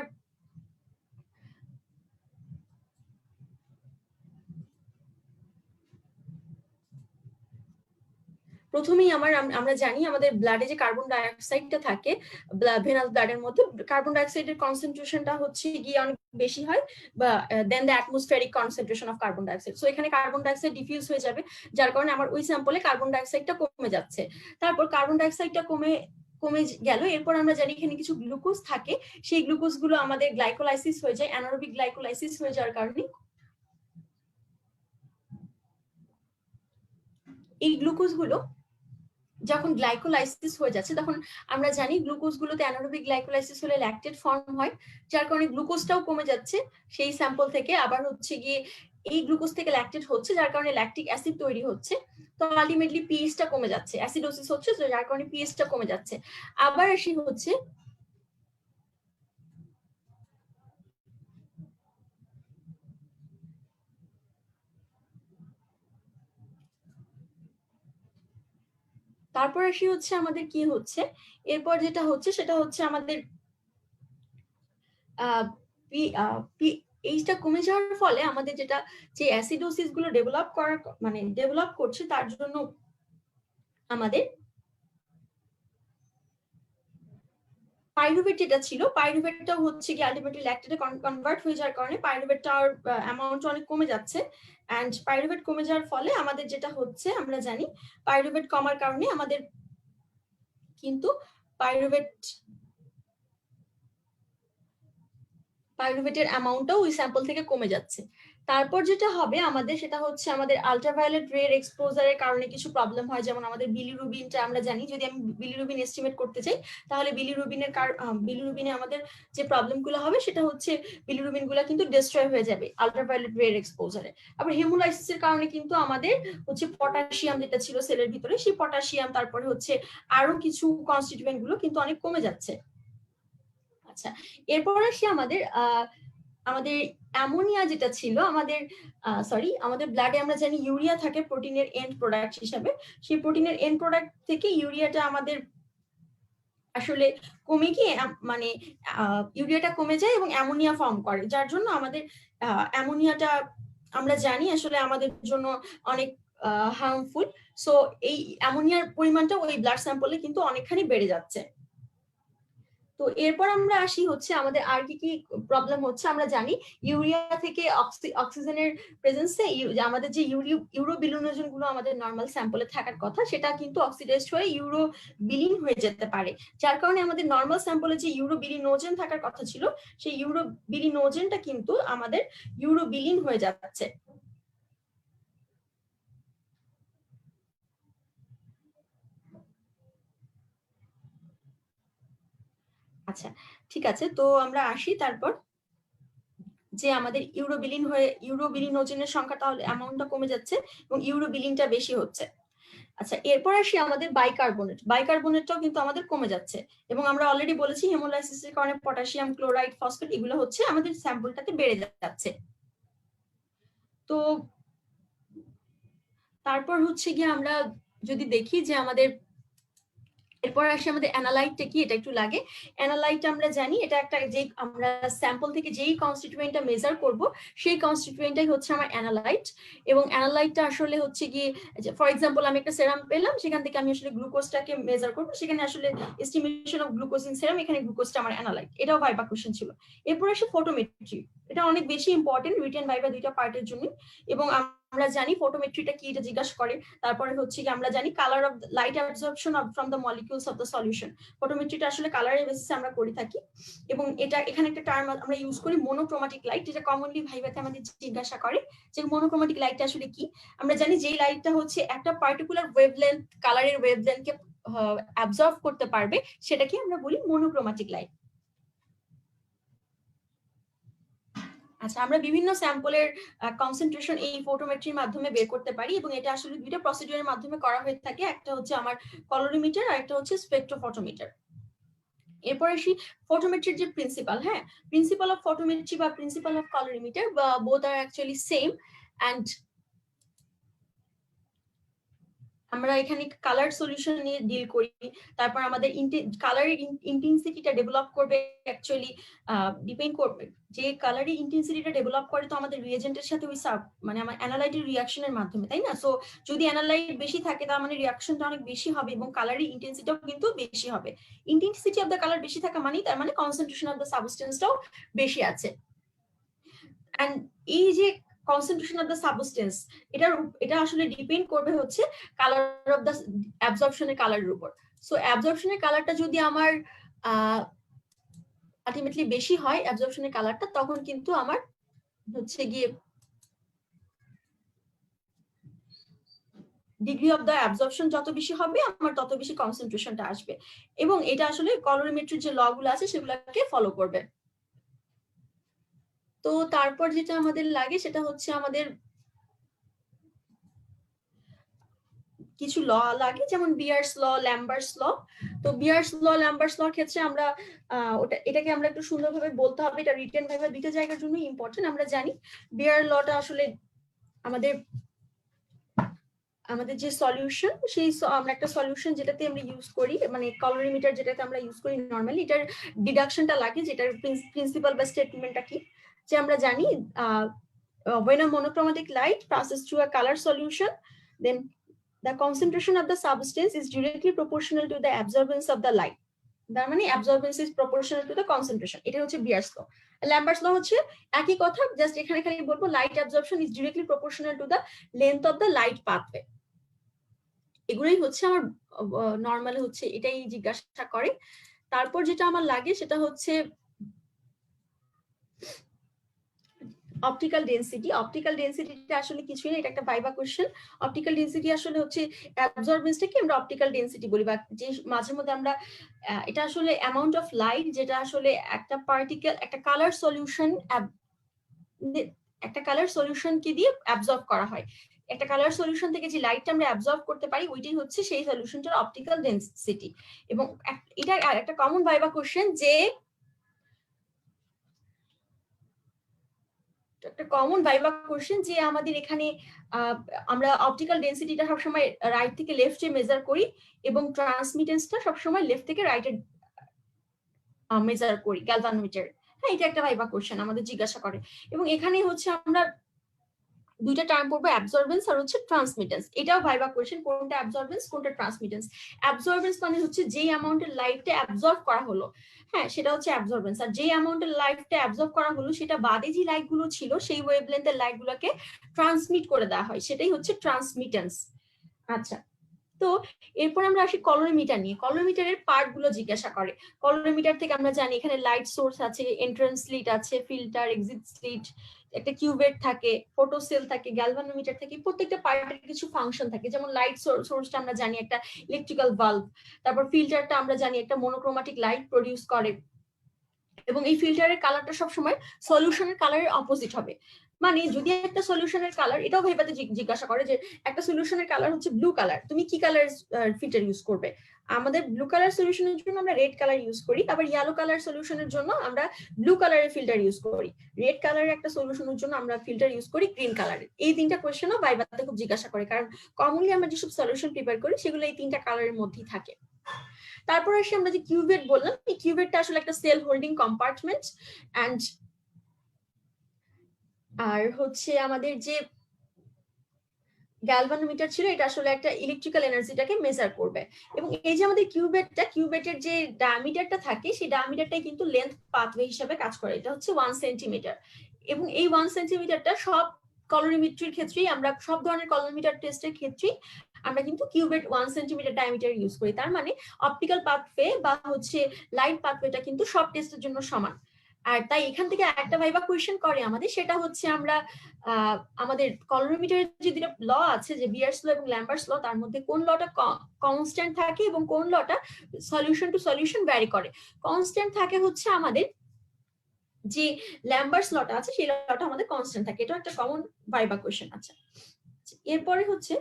প্রথমেই আমরা জানি আমাদের ব্লাডে যে কার্বন ডাইঅক্সাইডটা থাকে, ভেনাস ব্লাডের মধ্যে কার্বন ডাইঅক্সাইডের কনসেন্ট্রেশনটা হচ্ছে গিয়ে অনেক বেশি হয়, বা then the atmospheric concentration of carbon dioxide. So এখানে কার্বন ডাইঅক্সাইড ডিফিউজ হয়ে যাবে, যার কারণে আমার ওই স্যাম্পলে কার্বন ডাইঅক্সাইডটা কমে যাচ্ছে। তারপর কার্বন ডাইঅক্সাইডটা কমে গেল, এরপর আমরা জানি এখানে কিছু গ্লুকোজ থাকে, সেই গ্লুকোজ গুলো আমাদের গ্লাইকোলাইসিস হয়ে যায়, অ্যানারোবিক গ্লাইকোলাইসিস হয়ে যাওয়ার কারণে এই গ্লুকোজ গুলো যখন গ্লাইকোলাইসিস হয়ে যাচ্ছে, তখন আমরা জানি গ্লুকোজ গুলোতে অ্যানারোবিক গ্লাইকোলাইসিস হলে ল্যাকটেট ফর্ম হয়, যার কারণে গ্লুকোজটাও কমে যাচ্ছে সেই স্যাম্পল থেকে। আবার হচ্ছে গিয়ে এই গ্লুকোজ থেকে ল্যাকটেট হচ্ছে, যার কারণে ল্যাকটিক অ্যাসিড তৈরি হচ্ছে। তো আলটিমেটলি পিএইচটা কমে যাচ্ছে, অ্যাসিডোসিস হচ্ছে, যার কারণে পিএইচটা কমে যাচ্ছে। আবার আসি হচ্ছে তারপর আসি হচ্ছে আমাদের কি হচ্ছে, এরপর যেটা হচ্ছে সেটা হচ্ছে আমাদের এইটা কমে যাওয়ার ফলে আমাদের যেটা যে অ্যাসিডোসিস গুলো ডেভেলপ করার মানে ডেভেলপ করছে, তার জন্য আমাদের পাইরুভেট যেটা ছিল, পাইরুভেটটা হচ্ছে কি আলটিমেটলি ল্যাকটেটে কনভার্ট হয়ে যাওয়ার কারণে পাইরুভেটটার অ্যামাউন্ট অনেক কমে যাচ্ছে। অ্যান্ড পাইরুভেট কমে যাওয়ার ফলে আমাদের যেটা হচ্ছে, আমরা জানি পাইরুভেট কমার কারণে আমাদের কিন্তু পাইরুভেটের অ্যামাউন্টটাও ওই স্যাম্পল থেকে কমে যাচ্ছে। তারপর যেটা হবে আমাদের, সেটা হচ্ছে আমাদের আলট্রাভায়োলেট রের এক্সপোজারের কারণে কিছু প্রবলেম হয়। যেমন আমাদের বিলিরুবিনটা আমরা জানি, যদি আমি বিলিরুবিন এস্টিমেট করতে চাই, তাহলে বিলিরুবিনে আমাদের যে প্রবলেমগুলো হবে সেটা হচ্ছে বিলিরুবিনগুলো কিন্তু ডিস্ট্রয় হয়ে যাবে আলট্রাভায়োলেট রের এক্সপোজারে। আবার হেমোলাইসিসের কারণে কিন্তু আমাদের হচ্ছে পটাশিয়াম যেটা ছিল সেলের ভিতরে, সেই পটাশিয়াম, তারপরে হচ্ছে আরো কিছু কনস্টিটিউয়েন্ট গুলো কিন্তু অনেক কমে যাচ্ছে। আচ্ছা, এরপর আসি আমাদের আমাদের অ্যামোনিয়া যেটা ছিল আমাদের আমাদের ব্লাডে আমরা জানি ইউরিয়া থাকে প্রোটিনের এন্ড প্রোডাক্ট হিসাবে। সেই প্রোটিনের এন্ড প্রোডাক্ট থেকে ইউরিয়াটা আমাদের আসলে কমে গিয়ে মানে ইউরিয়াটা কমে যায় এবং অ্যামোনিয়া ফর্ম করে, যার জন্য আমাদের অ্যামোনিয়াটা আমরা জানি আসলে আমাদের জন্য অনেক হার্মফুল। সো এই অ্যামোনিয়ার পরিমাণটা ওই ব্লাড স্যাম্পলে কিন্তু অনেকখানি বেড়ে যাচ্ছে। তো এরপর আমরা আসি হচ্ছে আমাদের আর কি কি প্রবলেম হচ্ছে। আমরা জানি ইউরিয়া থেকে অক্সিজেনের প্রেজেন্সে আমাদের যে ইউরোবিলিনোজেন গুলো আমাদের নর্মাল স্যাম্পলে থাকার কথা, সেটা কিন্তু অক্সিডাইজড হয়ে ইউরোবিলিন হয়ে যেতে পারে, যার কারণে আমাদের নর্মাল স্যাম্পলে যে ইউরোবিলিনোজেন থাকার কথা ছিল, সেই ইউরোবিলিনোজেনটা কিন্তু আমাদের ইউরোবিলিন হয়ে যাচ্ছে। আচ্ছা, ঠিক আছে, তো আমরা আসি তারপর যে আমাদের ইউরোবিলিনোজেনের সংখ্যা তাহলে অ্যামাউন্টটা কমে যাচ্ছে এবং ইউরোবিলিনটা বেশি হচ্ছে। আচ্ছা, এরপর আসি আমাদের বাইকার্বনেটটাও কিন্তু আমাদের কমে যাচ্ছে, এবং আমরা অলরেডি বলেছি হেমোলাইসিসের কারণে পটাশিয়াম, ক্লোরাইড, ফসফেট এগুলো হচ্ছে আমাদের স্যাম্পলটাতে বেড়ে যাচ্ছে। তো তারপর হচ্ছে গিয়ে আমরা যদি দেখি যে আমাদের এরপর আসে আমাদের অ্যানালাইটটা কি, এটা একটু লাগে। অ্যানালাইট আমরা জানি এটা একটা, যে আমরা স্যাম্পল থেকে যেই কনস্টিটিউয়েন্টটা মেজার করব সেই কনস্টিটিউয়েন্টটাই হচ্ছে আমার অ্যানালাইট। এবং অ্যানালাইটটা আসলে হচ্ছে কি, ফর এক্সাম্পল আমি একটা সেরাম পেলাম, সেখান থেকে আমি আসলে গ্লুকোজটাকে মেজার করব, সেখানে আসলে এস্টিমেশন অফ গ্লুকোজ ইন সেরাম, এখানে গ্লুকোজটা আমার অ্যানালাইট। এটাও ভাইবা কোশ্চেন ছিল। এরপর আসে ফটোমেট্রি, এটা অনেক বেশি ইম্পর্টেন্ট রিটেন ভাইবা দুইটা পার্টের জন্য। এবং আমরা জানি ফটোমেট্রিটা কি, এটা জিজ্ঞাসা করে। তারপরে হচ্ছে কি আমরা জানি colour of light absorption from the molecules of the solution. ফটোমেট্রিটা আসলে কালারের বেসিসে আমরা করে থাকি। এবং এটা এখানে একটা টার্ম আমরা ইউজ করি মনোক্রোমাটিক লাইট, যেটা কমনলি ভাইভাতে আমাদের জিজ্ঞাসা করে যে মনোক্রোমাটিক লাইটটা আসলে কি। আমরা জানি যেই লাইটটা হচ্ছে একটা পার্টিকুলার ওয়েভলেন্থ, কালারের ওয়েভলেন্থকে অ্যাবজর্ব করতে পারবে, সেটাকে আমরা বলি মনোক্রোমাটিক লাইট। আচ্ছা, আমরা বিভিন্ন স্যাম্পলের কনসেন্ট্রেশন এই ফটোমেট্রির মাধ্যমে বের করতে পারি, এবং এটা আসলে দুইটা প্রসিডিউরের মাধ্যমে করা হয়ে থাকে। একটা হচ্ছে আমার কলোরিমিটার, আর একটা হচ্ছে স্পেকট্রোফটোমিটার। এরপর আসি ফটোমেট্রির যে প্রিন্সিপাল। হ্যাঁ, প্রিন্সিপাল অফ ফটোমেট্রি বা প্রিন্সিপাল অফ কলোরিমিটার বোথ আর অ্যাকচুয়ালি সেম। অ্যান্ড আমরা এখানে কালার সলিউশন নিয়ে ডিল করি। তারপর আমাদের কালারের ইন্টেন্সিটিটা ডেভেলপ করবে, অ্যাকচুয়ালি ডিপেন্ড করবে যে কালারের ইন্টেন্সিটিটা ডেভেলপ করে তো আমাদের রিয়েজেন্টের সাথে ওই মানে আমার অ্যানালাইটের রিঅ্যাকশনের মাধ্যমে, তাই না? সো যদি অ্যানালাইট বেশি থাকে তার মানে রিঅ্যাকশনটা অনেক বেশি হবে এবং কালারের ইন্টেন্সিটিও কিন্তু বেশি হবে। ইন্টেন্সিটি অফ দ্য কালার বেশি থাকা মানে তার মানে কনসেন্ট্রেশন অফ দ্য সাবস্টেন্সটাও বেশি আছে। অ্যান্ড এই যে কনসেন্ট্রেশন অফ দ্য সাবস্টেন্স, এটা আসলে ডিপেন্ড করবে হচ্ছে কালার অফ দ্য অ্যাবজর্পশনের কালারের উপর। সো অ্যাবজর্পশনের কালারটা যদি আমার আলটিমেটলি বেশি হয়, অ্যাবজর্পশনের কালারটা, তখন কিন্তু আমার হচ্ছে গিয়ে ডিগ্রি অফ দ্য অ্যাবজর্পশন যত বেশি হবে আমার তত বেশি কনসেন্ট্রেশনটা আসবে। এবং এটা আসলে কলোরিমেট্রির যে ল গুলো আছে সেগুলোকে ফলো করবে। তো তারপর যেটা আমাদের লাগে সেটা হচ্ছে আমাদের কিছু ল লাগে, যেমন বিয়ার্স ল, ল্যাম্বার্টস ল। তো বিয়ার্স ল, ল্যাম্বার্টস লর ক্ষেত্রে আমরা এটাকে আমরা একটু সুন্দরভাবে বলতে হবে, এটা রিটেন ভাবে দুইটা জায়গার জন্য ইম্পর্টেন্ট। আমরা জানি বিয়ার লটা আসলে আমাদের আমাদের যে সলিউশন সেই আমরা একটা সলিউশন যেটাতে আমরা ইউজ করি, মানে কলোরিমিটার যেটাতে আমরা ইউজ করি নর্মালি, এটার ডিডাকশনটা লাগে, যেটার প্রিন্সিপাল বা স্টেটমেন্টটা কি, যে আমরা জানি when a monochromatic light passes through a color solution, then the concentration of the substance is directly proportional to the absorbance of the light. তার মানে absorbance is proportional to the concentration. এটা হচ্ছে বিয়ার্স ল। Lambert's ল হচ্ছে একই কথা, just এখানে খালি বলবো light absorption is directly proportional to the length of the light pathway. এগুলোই হচ্ছে আমার নর্মালি হচ্ছে এটাই জিজ্ঞাসা করে। তারপর যেটা আমার লাগে সেটা হচ্ছে অপটিক্যাল ডেনসিটি। অপটিক্যাল ডেনসিটিটা আসলে কিছুই না, এটা একটা ভাইবা কোশ্চেন। অপটিক্যাল ডেনসিটি আসলে হচ্ছে অ্যাবজর্বেন্সটাকে আমরা অপটিক্যাল ডেনসিটি বলি, বা যে মাঝে মধ্যে আমরা এটা আসলে অ্যামাউন্ট অফ লাইট যেটা আসলে একটা পার্টিকেল একটা কালার সলিউশনকে দিয়ে অ্যাবজর্ব করা হয়। একটা কালার সলিউশন থেকে যে লাইটটা আমরা অ্যাবজর্ব করতে পারি ওইটাই হচ্ছে সেই সলিউশনটার অপটিক্যাল ডেনসিটি। এবং এটা একটা কমন ভাইবা কোশ্চেন, যে একটা কমন ভাইবা কোশ্চেন যে আমাদের এখানে আমরা অপটিক্যাল ডেনসিটিটা সবসময় রাইট থেকে লেফটে মেজার করি এবং ট্রান্সমিটেন্সটা সবসময় লেফট থেকে রাইটে মেজার করি গ্যালভানোমিটার। হ্যাঁ, এটা একটা ভাইবা কোশ্চেন আমাদের জিজ্ঞাসা করে। এবং এখানে হচ্ছে আমরা দুইটা টার্ম পড়বো, অ্যাবজর্বেন্স আর হচ্ছে ট্রান্সমিটেন্স। এটাও ভাইবা কোশ্চেন, কোনটা অ্যাবজর্বেন্স কোনটা ট্রান্সমিটেন্স। অ্যাবজর্বেন্স মানে হচ্ছে যেই অ্যামাউন্টের লাইটটা অ্যাবজর্ব করা হলো, হ্যাঁ সেটা হচ্ছে অ্যাবজর্বেন্স। আর যেই অ্যামাউন্টের লাইটটা অ্যাবজর্ব করা হলো সেটা বাদে যে লাইট গুলো ছিল সেই ওয়েভলেন্থের লাইট গুলোকে ট্রান্সমিট করে দেওয়া হয়, সেটাই হচ্ছে ট্রান্সমিটেন্স। আচ্ছা, তো এরপর আমরা আসি কলোরিমিটার নিয়ে। কলোরিমিটারের পার্ট গুলো জিজ্ঞাসা করে। কলোরিমিটার থেকে আমরা জানি এখানে লাইট সোর্স আছে, এন্ট্রান্স স্লিট আছে, ফিল্টার, এক্সিট স্লিট, একটা কিউবেট থাকে, ফটোসেল থাকে, গ্যালভানোমিটার থাকে। প্রত্যেকটা পার্টের কিছু ফাংশন থাকে, যেমন লাইট সোর্সটা আমরা জানি একটা ইলেকট্রিক্যাল বাল্ব, তারপর ফিল্টারটা আমরা জানি একটা মনোক্রোমাটিক লাইট প্রডিউস করে, এবং এই ফিল্টারের কালারটা সবসময় সলিউশনের কালারের অপোজিট হবে। মানে যদি একটা সলিউশনের কালার, এটাও ভাইবাতে জিজ্ঞাসা করে যে একটা সলিউশনের কালার হচ্ছে ব্লু কালার, তুমি কি কালার ফিল্টার ইউজ করবে? আমাদের ব্লু কালার সলিউশনের জন্য আমরা রেড কালার ইউজ করি, আবার ইয়েলো কালার সলিউশনের জন্য আমরা ব্লু কালারের ফিল্টার ইউজ করি, রেড কালারের একটা সলিউশনের জন্য আমরা ফিল্টার ইউজ করি গ্রিন কালারের। এই তিনটা কোয়েশ্চেনও ভাইবাতে খুব জিজ্ঞাসা করে, কারণ কমনলি আমরা যেসব সলিউশন প্রিপেয়ার করি সেগুলো এই তিনটা কালারের মধ্যেই থাকে। তারপর আসি আমরা যে কিউবেট বললাম, এই কিউবেটটা আসলে একটা সেল হোল্ডিং কম্পার্টমেন্ট। এন্ড আর হচ্ছে আমাদের যে গ্যালভানোমিটার ছিল, এটা আসলে একটা ইলেকট্রিক্যাল এনার্জিটাকে মেজার করবে। এবং এই যে আমাদের কিউবেটের যে ডায়ামিটারটা থাকে, সেই ডায়ামিটারটাই কিন্তু লেন্থ পাথওয়ে হিসেবে কাজ করে। এটা হচ্ছে 1 সেন্টিমিটার। এবং এই 1 সেন্টিমিটারটা সব কলোরিমেট্রির ক্ষেত্রেই, আমরা সব ধরনের কলোরিমিটার টেস্টের ক্ষেত্রেই আমরা কিন্তু কিউবেট 1 সেন্টিমিটার ডায়ামিটার ইউজ করি। তার মানে অপটিক্যাল পাথওয়ে বা হচ্ছে লাইট পাথওয়েটা কিন্তু সব টেস্টের জন্য সমান। আর তাই এখান থেকে একটা ভাইবা কোয়েশ্চেন করে আমাদের, সেটা হচ্ছে আমরা আমাদের কলোরিমিটারের যে দুটো ল আছে, যে বিয়ার্স ল এবং ল্যাম্বার্টস ল, তার মধ্যে কোন লটা কনস্ট্যান্ট থাকে এবং কোন লটা সলিউশন টু সলিউশন ভ্যারি করে। কনস্ট্যান্ট থাকে হচ্ছে আমাদের যে ল্যাম্বার্টস লটা আছে, সেই লটা আমাদের কনস্ট্যান্ট থাকে। এটা একটা কমন ভাইবা কোয়েশ্চেন। আচ্ছা, এরপরে হচ্ছে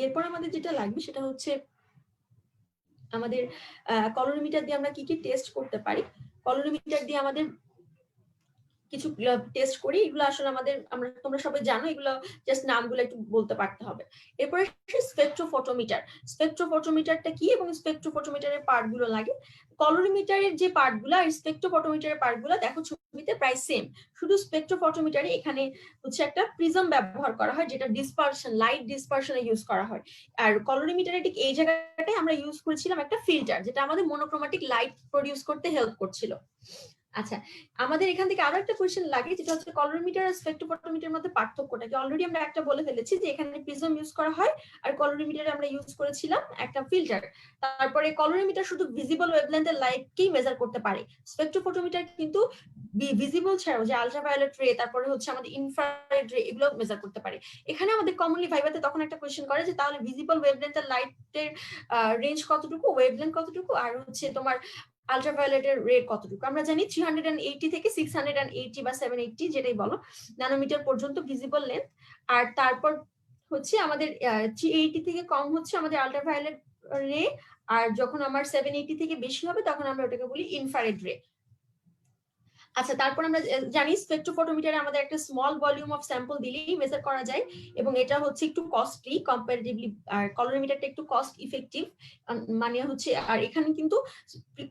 এরপর আমাদের যেটা লাগবে সেটা হচ্ছে আমাদের কলোরিমিটার দিয়ে আমরা কি কি টেস্ট করতে পারি। কলোরিমিটার দিয়ে আমাদের কিছু টেস্ট করি, এগুলো আসলে আমাদের তোমরা সবাই জানো, এগুলো জাস্ট নামগুলো একটু বলতে পারতে হবে। এরপরে স্পেকট্রোফটোমিটার। স্পেকট্রোফটোমিটারটা কি এবং স্পেকট্রোফটোমিটারের পার্টগুলো লাগে। কলোরিমিটারের যে পার্টগুলো আর স্পেকট্রোফটোমিটারের পার্টগুলো দেখো ছবিতে প্রায় সেম, শুধু স্পেকট্রোফটোমিটারে এখানে হচ্ছে একটা প্রিজম ব্যবহার করা হয়, যেটা ডিসপারশন, লাইট ডিসপারশনে ইউজ করা হয়। আর কলোরিমিটারে ঠিক এই জায়গাটায় আমরা ইউজ করেছিলাম একটা ফিল্টার, যেটা আমাদের মনোক্রোমাটিক লাইট প্রডিউস করতে হেল্প করছিল। আচ্ছা, আমাদের এখান থেকে আরো একটা কোয়েশ্চেন লাগে, যেটা হচ্ছে কলোরিমিটার আর স্পেকট্রোফটোমিটারের মধ্যে পার্থক্যটা কি। অলরেডি আমরা একটা বলে ফেলেছি যে এখানে প্রিজম ইউজ করা হয়, আর কলোরিমিটারে আমরা ইউজ করেছিলাম একটা ফিল্টার। তারপরে কলোরিমিটার শুধু ভিজিবল ওয়েভলেন্থের লাইটকেই মেজার করতে পারে, স্পেকট্রোফটোমিটার কিন্তু ভিজিবল ছাড়াও যে আলট্রাভায়োলেট রে, তারপরে হচ্ছে আমাদের ইনফ্রারেড রে, এগুলো মেজার করতে পারে। এখানে আমাদের কমনলি ভাইবাতে তখন একটা কোয়েশ্চেন করে যে তাহলে ভিজিবল ওয়েভলেন্থের লাইটের রেঞ্জ কতটুকু, ওয়েভলেন্থ কতটুকু, আর হচ্ছে তোমার আলট্রাভায়োলেটের রেট কতটুকু। আমরা জানি 380 থেকে 680 বা 780 যেটাই বলো ন্যানোমিটার পর্যন্ত ভিজিবল লেন্থ। আর তারপর হচ্ছে আমাদের 380 থেকে কম হচ্ছে আমাদের আলট্রাভায়োলেট রে, আর যখন আমার 780 থেকে বেশি হবে তখন আমরা ওটাকে বলি ইনফ্রারেড রে। আচ্ছা, তারপর আমরা জানি স্পেকট্রোফটোমিটারে আমাদের একটা স্মল ভলিউম অফ স্যাম্পল দিলেই মেজার করা যায়, এবং এটা হচ্ছে একটু কস্টলি কম্পারেটিভলি, আর কলোরিমিটারটা একটু কস্ট ইফেক্টিভ। মানে হচ্ছে, আর এখানে কিন্তু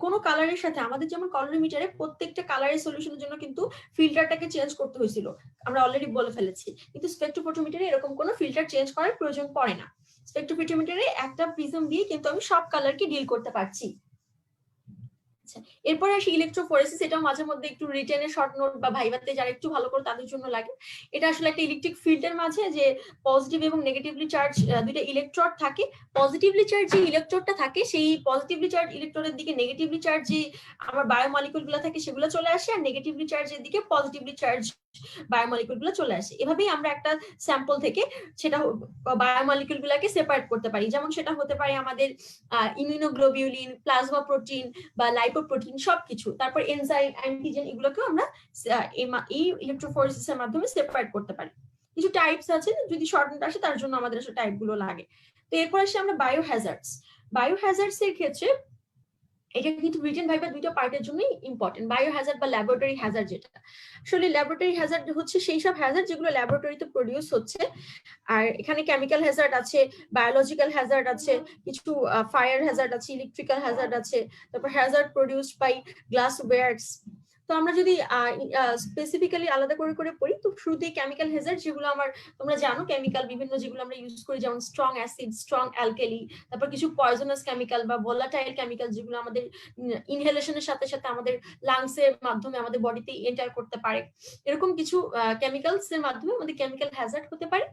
কোনো কালারের সাথে আমাদের যেমন কলোরিমিটারে প্রত্যেকটা কালারের সলিউশনের জন্য কিন্তু ফিল্টারটাকে চেঞ্জ করতে হয়েছিল, আমরা অলরেডি বলে ফেলেছি, কিন্তু স্পেকট্রোফটোমিটারে এরকম কোনো ফিল্টার চেঞ্জ করার প্রয়োজন পড়ে না। স্পেকট্রোফটোমিটারে একটা প্রিজম দিয়ে কিন্তু আমি সব কালারকে ডিল করতে পারছি। এরপরে আসি ইলেকট্রোফোরেসিস। এটাও মাঝে মধ্যে একটু রিটেনে শর্ট নোট বা ভাইভাতে যারা একটু ভালো করে তাদের জন্য লাগে। এটা আসলে একটা ইলেকট্রিক ফিল্ডের মাঝে যে পজিটিভ এবং নেগেটিভলি চার্জ দুইটা ইলেকট্রোড থাকে। পজিটিভলি চার্জ যে ইলেকট্রোডটা থাকে সেই পজিটিভলি চার্জ ইলেকট্রোডের দিকে নেগেটিভলি চার্জ যে আমার বায়োমলিকুল গুলো থাকে সেগুলো চলে আসে, আর নেগেটিভলি চার্জের দিকে পজিটিভলি চার্জ বায়োমলিকুল গুলো চলে আসে। এভাবেই আমরা একটা স্যাম্পল থেকে সেটা বায়োমলিকুল গুলাকে সেপারেট করতে পারি। যেমন সেটা হতে পারে আমাদের ইমিউনোগ্লোবিউলিন, প্লাজমা প্রোটিন বা লাইপোপ্রোটিন সবকিছু, তারপর এনজাইম, অ্যান্টিজেন, এগুলোকেও আমরা এই ইলেকট্রোফোরেসিসের মাধ্যমে সেপারেট করতে পারি। কিছু টাইপস আছে, যদি শর্ট নোট আসে তার জন্য আমাদের আসলে টাইপ গুলো লাগে। তো এরপর আসি আমরা বায়োহ্যাজার্ডস। বায়োহ্যাজার্ডস এর ক্ষেত্রে এটা কিন্তু রিটেন ভাইবা দুইটা পার্টের জন্যই ইম্পর্টেন্ট। বায়োহ্যাজার্ড বা ল্যাবরেটরি হ্যাজার্ড, যেটা আসলে ল্যাবরেটরি হ্যাজার্ড হচ্ছে সেই সব হ্যাজার্ড যেগুলো ল্যাবরেটরিতে প্রডিউস হচ্ছে। আর এখানে কেমিক্যাল হ্যাজার্ড আছে, বায়োলজিক্যাল হ্যাজার্ড আছে, কিছু ফায়ার হ্যাজার্ড আছে, ইলেকট্রিক্যাল হ্যাজার্ড আছে, তারপর hazard produced by glass wares. তো আমরা যদি স্পেসিফিক্যালি আলাদা করে করে পড়ি, তো শুরুতেই কেমিক্যাল হ্যাজার্ড, যেগুলো তোমরা জানো কেমিক্যাল বিভিন্ন যেগুলো আমরা ইউজ করি, যেমন স্ট্রং অ্যাসিড, স্ট্রং অ্যালকালি, তারপর কিছু পয়জনাস কেমিক্যাল বা ভোলাটাইল কেমিক্যাল যেগুলো আমাদের ইনহেলেশনের সাথে সাথে আমাদের লাংসের মাধ্যমে আমাদের বডিতে এন্টার করতে পারে। এরকম কিছু কেমিক্যালস এর মাধ্যমে আমাদের কেমিক্যাল হ্যাজার্ড হতে পারে।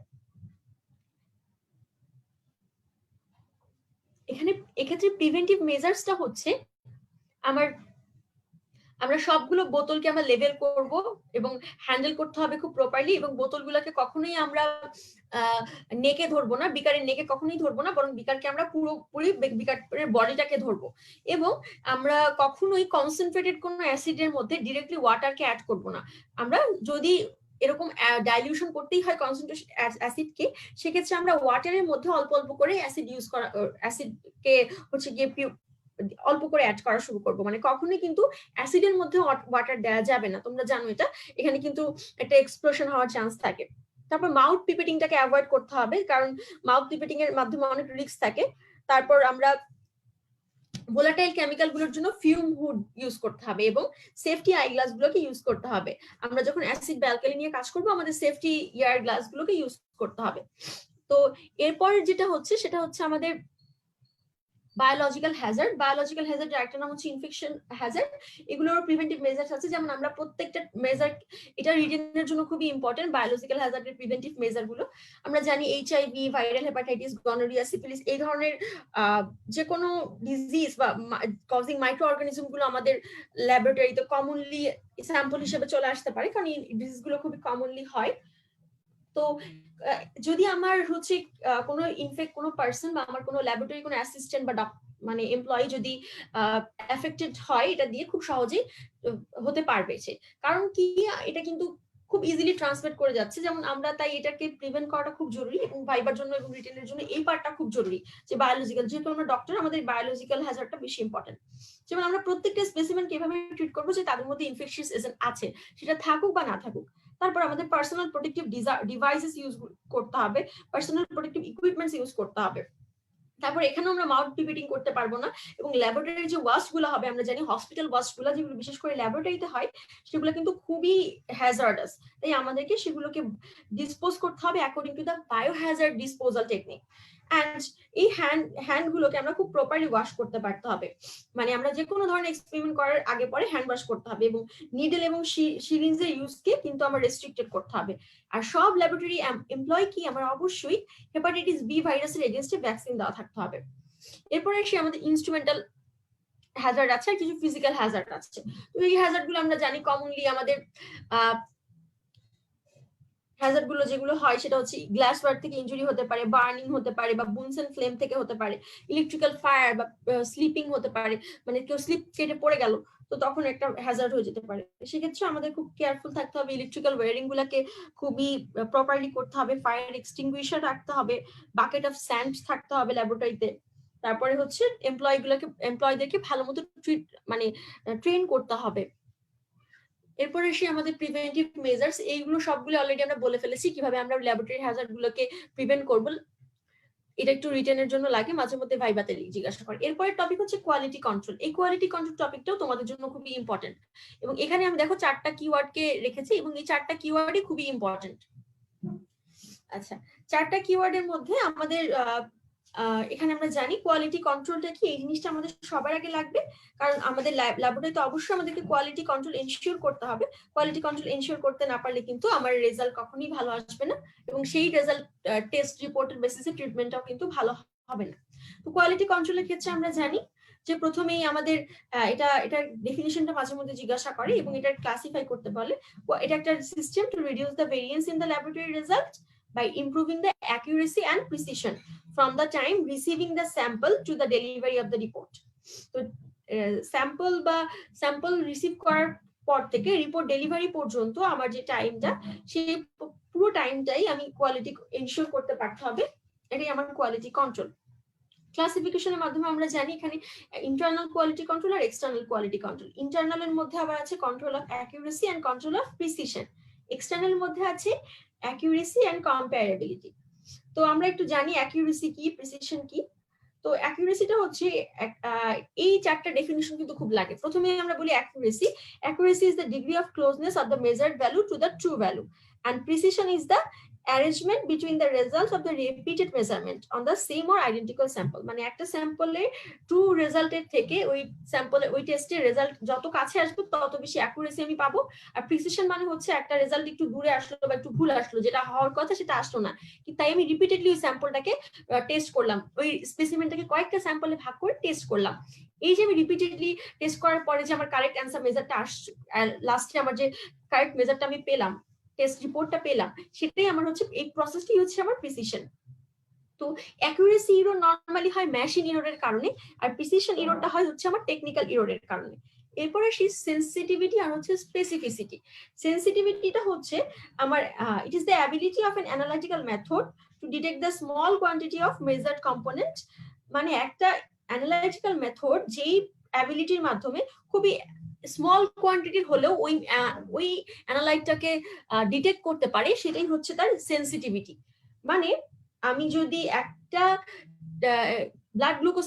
এক্ষেত্রে প্রিভেন্টিভ মেজার্সটা হচ্ছে আমরা সবগুলো বোতলকে আমরা লেবেল করব এবং হ্যান্ডেল করতে হবে খুব প্রপারলি, এবং বোতলগুলোকে কখনোই আমরা নেকে ধরবো না, বিকারের নেকে কখনোই ধরবো না, বরং বিকারকে আমরা পুরোপুরি বিকারের বডিটাকে ধরবো। এবং আমরা কখনোই কনসেন্ট্রেটেড কোনো অ্যাসিডের মধ্যে ডিরেক্টলি ওয়াটারকে অ্যাড করব না। আমরা যদি এরকম ডাইলিউশন করতেই হয় কনসেন্ট্রেশন অ্যাসিডকে, সেক্ষেত্রে আমরা ওয়াটারের মধ্যে অল্প অল্প করে অ্যাসিড ইউজ করা, অ্যাসিডকে হচ্ছে গিয়ে অল্প করে অ্যাড করা শুরু করবো। মানে কখনোই কিন্তু অ্যাসিডের মধ্যে ওয়াটার দেওয়া যাবে না, তোমরা জানো এটা, এখানে কিন্তু একটা এক্সপ্লোশন হওয়ার চান্স থাকে। তারপর মাউথ পিপেটিংটাকে অ্যাভয়েড করতে হবে, কারণ মাউথ পিপেটিং এর মাধ্যমে অনেক রিস্ক থাকে। তারপর আমরা ভোলাটাইল কেমিক্যাল গুলোর জন্য ফিউম হুড ইউজ করতে হবে, এবং সেফটি আই গ্লাস গুলোকে ইউজ করতে হবে। আমরা যখন অ্যাসিড বা অ্যালকালি নিয়ে কাজ করবো, আমাদের সেফটি ইয়ার গ্লাস গুলোকে ইউজ করতে হবে। তো এরপর যেটা হচ্ছে সেটা হচ্ছে আমাদের বায়োলজিক্যাল হ্যাজার্ড। বায়োলজিক্যাল হ্যাজার্ড একটা নাম হচ্ছে ইনফেকশন হ্যাজার্ড। এগুলোর প্রিভেন্টিভ মেজার্স আছে, যেমন আমরা প্রত্যেকটা মেজার, এটা রিটেনের জন্য খুবই ইম্পর্টেন্ট। বায়োলজিক্যাল হ্যাজার্ডের প্রিভেন্টিভ মেজার গুলো আমরা জানি HIV, viral hepatitis, gonorrhoea, syphilis, এই ধরনের যে কোনো ডিজিজ বা কজিং মাইক্রো অর্গানিজম গুলো আমাদের ল্যাবরেটরিতে কমনলি স্যাম্পল হিসেবে চলে আসতে পারে, কারণ এই ডিজিজ গুলো খুবই কমনলি হয়। তো যদি আমার হচ্ছে কোনো পার্সন বা আমার কোনো ল্যাবরেটরি কোনো অ্যাসিস্ট্যান্ট বা মানে এমপ্লয়ি যদি এফেক্টেড হয়, এটা দিয়ে খুব সহজেই হতে পারবে সে। কারণ কি, এটা কিন্তু খুব ইজিলি ট্রান্সমিট করে যাচ্ছে, যেমন আমরা তাই এটাকে প্রিভেন্ট করাটা খুব জরুরি, এবং ভাইবার জন্য এবং রিটেনের জন্য এই পার্টটা খুব জরুরি, যে বায়োলজিক্যাল, যেহেতু আমরা ডক্টর, আমাদের বায়োলজিক্যাল হ্যাজার্ডটা বেশি ইম্পর্টেন্ট। যেমন আমরা প্রত্যেকটা স্পেসিমেনকে এভাবে ট্রিট করবো যে তাদের মধ্যে ইনফেকশিয়াস এজেন্ট আছে, সেটা থাকুক বা না থাকুক। তারপর আমাদের পার্সোনাল প্রোটেক্টিভ ডিভাইসেস ইউজ করতে হবে, পার্সোনাল প্রোটেক্টিভ ইকুইপমেন্টস ইউজ করতে হবে। তারপর এখানেও আমরা মাউথ পিপেটিং করতে পারবো না, এবং ল্যাবরেটরির যে ওয়াস্ট গুলো হবে, আমরা জানি হসপিটাল ওয়াস্ট গুলো যেগুলো বিশেষ করে ল্যাবরেটরিতে হয়, সেগুলো কিন্তু খুবই হ্যাজার্ডাস, তাই আমাদেরকে সেগুলোকে ডিসপোজ করতে হবে according to the biohazard disposal technique. And এই হ্যান্ড গুলোকে আমরা খুব প্রপারলি ওয়াশ করতে পারতে হবে, মানে আমরা যে কোনো ধরনের এক্সপেরিমেন্ট করার আগে পরে হ্যান্ড ওয়াশ করতে হবে, এবং নিডল এবং সিরিঞ্জের ইউজকে কিন্তু আমরা রেস্ট্রিক্টেড করতে হবে। আর সব ল্যাবরেটরি এমপ্লয় কি আমার অবশ্যই হেপাটাইটিস বি ভাইরাসের এগেইনস্টে ভ্যাকসিন দেওয়া থাকতে হবে। এরপরে এসে আমাদের ইনস্ট্রুমেন্টাল হ্যাজার্ড আছে, আর কিছু ফিজিক্যাল হ্যাজার্ড আছে। তো এই হ্যাজার্ড গুলো আমরা জানি কমনলি আমাদের হ্যাজার্ড গুলো যেগুলো হয় সেটা হচ্ছে গ্লাস ওয়ার থেকে ইনজুরি হতে পারে, বার্নিং হতে পারে, বা বুনসেন ফ্লেম থেকে হতে পারে, ইলেকট্রিক্যাল ফায়ার বা স্লিপিং হতে পারে, মানে কেউ স্লিপ কেটে পড়ে গেল, তো তখন একটা হ্যাজার্ড হয়ে যেতে পারে। সেক্ষেত্রে আমাদের খুব কেয়ারফুল থাকতে হবে, ইলেকট্রিক্যাল ওয়্যারিং গুলাকে খুবই প্রপারলি করতে হবে, ফায়ার এক্সটিংগুইশার রাখতে হবে, বাকেট অফ স্যান্ড থাকতে হবে ল্যাবরেটরিতে, তারপরে হচ্ছে এমপ্লয়ীদেরকে ভালো মতো ট্রেন করতে হবে। এরপরে আসি আমাদের প্রিভেন্টিভ মেজার্স, এইগুলো সবগুলো অলরেডি আমরা বলে ফেলেছি কিভাবে আমরা ল্যাবরেটরি হ্যাজার্ড গুলোকে প্রিভেন্ট করব। এটা একটু রিটেনের জন্য লাগে, মাঝে মধ্যে ভাইবাতে জিজ্ঞাসা করে। এরপরের টপিক হচ্ছে কোয়ালিটি কন্ট্রোল। এই কোয়ালিটি কন্ট্রোল টপিকটাও তোমাদের জন্য খুবই ইম্পর্টেন্ট, এবং এখানে আমি দেখো 4টা কিওয়ার্ডকে রেখেছি এবং এই 4টা কিওয়ার্ডই খুবই ইম্পর্টেন্ট। আচ্ছা, 4টা কিওয়ার্ডের মধ্যে আমাদের এখানে আমরা জানি কোয়ালিটি কন্ট্রোলটা কি, এই জিনিসটা আমাদের সবার আগে লাগবে, কারণ আমাদের ল্যাবরেটরিতে অবশ্যই আমাদেরকে কোয়ালিটি কন্ট্রোল এনশিওর করতে হবে। কোয়ালিটি কন্ট্রোল এনশিওর করতে না পারলে কিন্তু আমার রেজাল্ট কখনোই ভালো আসবে না, এবং সেই রেজাল্ট টেস্ট রিপোর্টের বেসিসে ট্রিটমেন্টটাও কিন্তু ভালো হবে না। তো কোয়ালিটি কন্ট্রোলের ক্ষেত্রে আমরা জানি যে প্রথমেই আমাদের এটা ডেফিনিশনটা মাঝে মধ্যে জিজ্ঞাসা করে এবং এটা ক্লাসিফাই করতে বলে। এটা একটা system to reduce the variance in the laboratory result by improving the accuracy and precision from the time receiving the sample to the delivery of the report. তো স্যাম্পল রিসিভ করার পর থেকে রিপোর্ট ডেলিভারি পর্যন্ত আমার যে টাইমটা, সেই পুরো টাইমটাই আমি কোয়ালিটি এনশিওর করতে পারতে হবে। এটাই আমার কোয়ালিটি কন্ট্রোল। ক্লাসিফিকেশনের মাধ্যমে আমরা জানি এখানে ইন্টারনাল কোয়ালিটি কন্ট্রোল আর এক্সটার্নাল কোয়ালিটি কন্ট্রোল। ইন্টারনালের মধ্যে আবার আছে control of accuracy and control of precision. External মধ্যে আছে অ্যাকুরেসি এন্ড কম্পারেবিলিটি। তো আমরা একটু জানি অ্যাকুরেসি কি, প্রিসিশন কি। তো অ্যাকুরেসিটা হচ্ছে এই 4টা ডেফিনিশন কিন্তু খুব লাগে। প্রথমে আমরা বলি accuracy. Accuracy is the degree of closeness of the measured value to the true value, and precision is the arrangement between the results of the repeated measurement on the same or identical sample. মানে একটা স্যাম্পলে true রেজাল্টের থেকে ওই স্যাম্পলে ওই টেস্টের result যত কাছে আসবে তত বেশি অ্যাকুরেসি আমি পাবো। আর প্রিসিশন মানে হচ্ছে একটা রেজাল্ট একটু দূরে আসলো বা একটু ভুল আসলো, যেটা হওয়ার কথা সেটা আসলো না, তাই আমি রিপিটেডলি ওই স্যাম্পলটাকে টেস্ট করলাম, ওই স্পেসিমেনটাকে কয়েকটা স্যাম্পলে ভাগ করে টেস্ট করলাম। এই যে আমি রিপিটেডলি টেস্ট করার পরে যে আমার কারেক্ট অ্যান্সার মেজারটা আসছে, লাস্টে আমার যে কারেক্ট মেজারটা আমি পেলাম, টেস্ট রিপোর্টটা পেলাম, সেটাই আমার হচ্ছে এই প্রসেসটি হচ্ছে আমার প্রিসিশন। তো অ্যাকুরেসি এরর নরমালি হয় মেশিন এররের কারণে, আর প্রিসিশন এররটা হয় হচ্ছে আমার টেকনিক্যাল এররের কারণে। এরপরে আসি সেন্সিটিভিটি আর হচ্ছে স্পেসিফিসিটি। সেন্সিটিভিটিটা হচ্ছে আমার it is the ability of an analytical method to detect the small quantity of measured component. মানে একটা অ্যানালাইটিক্যাল মেথড যেই অ্যাবিলিটির মাধ্যমে খুবই স্মল কোয়ান্টিটির হলেও ওই অ্যানালাইটটাকে ডিটেক্ট করতে পারে, সেটাই হচ্ছে তার সেন্সিটিভিটি। মানে আমি যদি একটা ব্লাড গ্লুকোজ